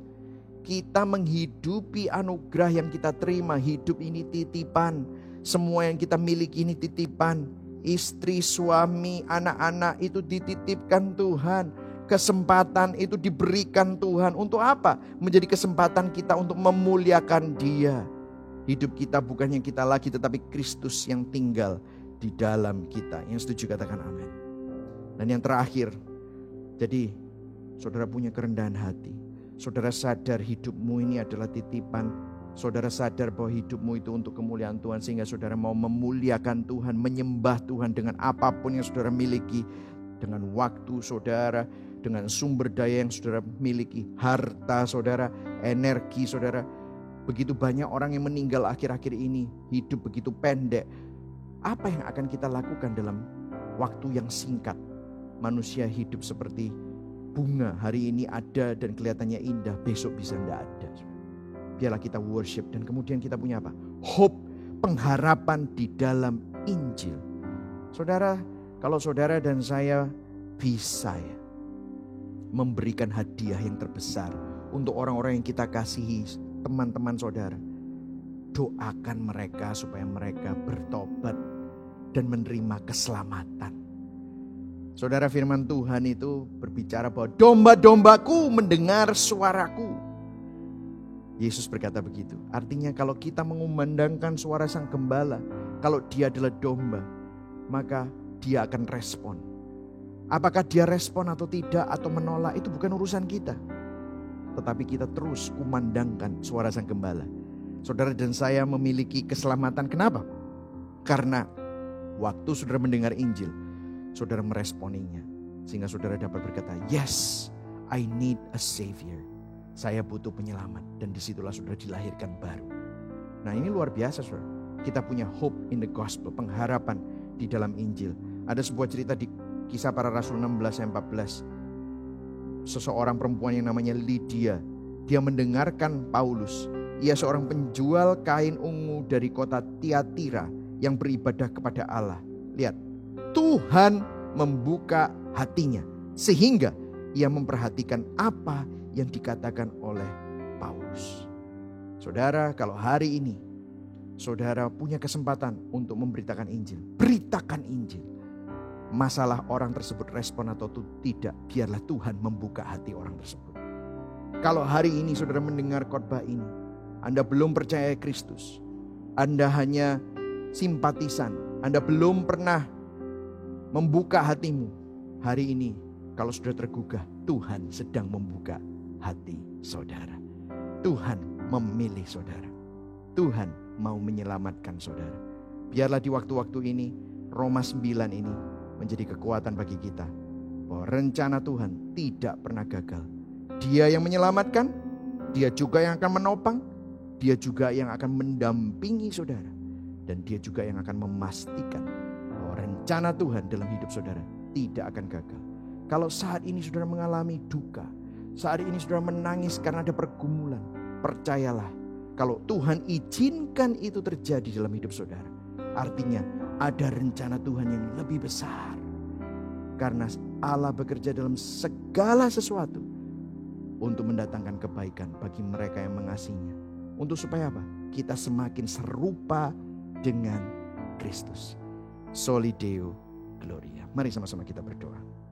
Kita menghidupi anugerah yang kita terima. Hidup ini titipan. Semua yang kita miliki ini titipan. Istri, suami, anak-anak itu dititipkan Tuhan. Kesempatan itu diberikan Tuhan. Untuk apa? Menjadi kesempatan kita untuk memuliakan Dia. Hidup kita bukan yang kita lagi, tetapi Kristus yang tinggal di dalam kita. Yang setuju katakan amin. Dan yang terakhir, jadi saudara punya kerendahan hati. Saudara sadar hidupmu ini adalah titipan. Saudara sadar bahwa hidupmu itu untuk kemuliaan Tuhan. Sehingga saudara mau memuliakan Tuhan, menyembah Tuhan dengan apapun yang saudara miliki. Dengan waktu saudara, dengan sumber daya yang saudara miliki. Harta saudara, energi saudara. Begitu banyak orang yang meninggal akhir-akhir ini. Hidup begitu pendek. Apa yang akan kita lakukan dalam waktu yang singkat? Manusia hidup seperti bunga. Hari ini ada dan kelihatannya indah. Besok bisa tidak ada. Biarlah kita worship. Dan kemudian kita punya apa? Hope. Pengharapan di dalam Injil. Saudara, kalau saudara dan saya bisa ya memberikan hadiah yang terbesar untuk orang-orang yang kita kasihi, teman-teman saudara. Doakan mereka supaya mereka bertobat dan menerima keselamatan. Saudara, firman Tuhan itu berbicara bahwa domba-dombaku mendengar suaraku. Yesus berkata begitu. Artinya kalau kita mengumandangkan suara sang gembala, kalau dia adalah domba, maka dia akan respon. Apakah dia respon atau tidak atau menolak, itu bukan urusan kita. Tetapi kita terus kumandangkan suara sang gembala. Saudara dan saya memiliki keselamatan. Kenapa? Karena waktu saudara mendengar Injil, saudara meresponinya. Sehingga saudara dapat berkata, yes, I need a savior. Saya butuh penyelamat. Dan disitulah saudara dilahirkan baru. Nah, ini luar biasa saudara. Kita punya hope in the gospel, pengharapan di dalam Injil. Ada sebuah cerita di Kisah Para Rasul 16 ayat 14. Seseorang perempuan yang namanya Lydia. Dia mendengarkan Paulus. Ia seorang penjual kain ungu dari kota Tiatira yang beribadah kepada Allah. Lihat, Tuhan membuka hatinya sehingga ia memperhatikan apa yang dikatakan oleh Paulus. Saudara, kalau hari ini saudara punya kesempatan untuk memberitakan Injil, beritakan Injil. Masalah orang tersebut respon atau tidak, biarlah Tuhan membuka hati orang tersebut. Kalau hari ini saudara mendengar khotbah ini, Anda belum percaya Kristus, Anda hanya simpatisan, Anda belum pernah membuka hatimu. Hari ini kalau sudah tergugah, Tuhan sedang membuka hati saudara. Tuhan memilih saudara. Tuhan mau menyelamatkan saudara. Biarlah di waktu-waktu ini Roma 9 ini menjadi kekuatan bagi kita. Bahwa rencana Tuhan tidak pernah gagal. Dia yang menyelamatkan, dia juga yang akan menopang, dia juga yang akan mendampingi saudara. Dan dia juga yang akan memastikan bahwa rencana Tuhan dalam hidup saudara tidak akan gagal. Kalau saat ini saudara mengalami duka, saat ini saudara menangis karena ada pergumulan, percayalah, kalau Tuhan izinkan itu terjadi dalam hidup saudara, artinya ada rencana Tuhan yang lebih besar. Karena Allah bekerja dalam segala sesuatu untuk mendatangkan kebaikan bagi mereka yang mengasihinya. Untuk supaya apa? Kita semakin serupa dengan Kristus. Soli Deo Gloria. Mari sama-sama kita berdoa.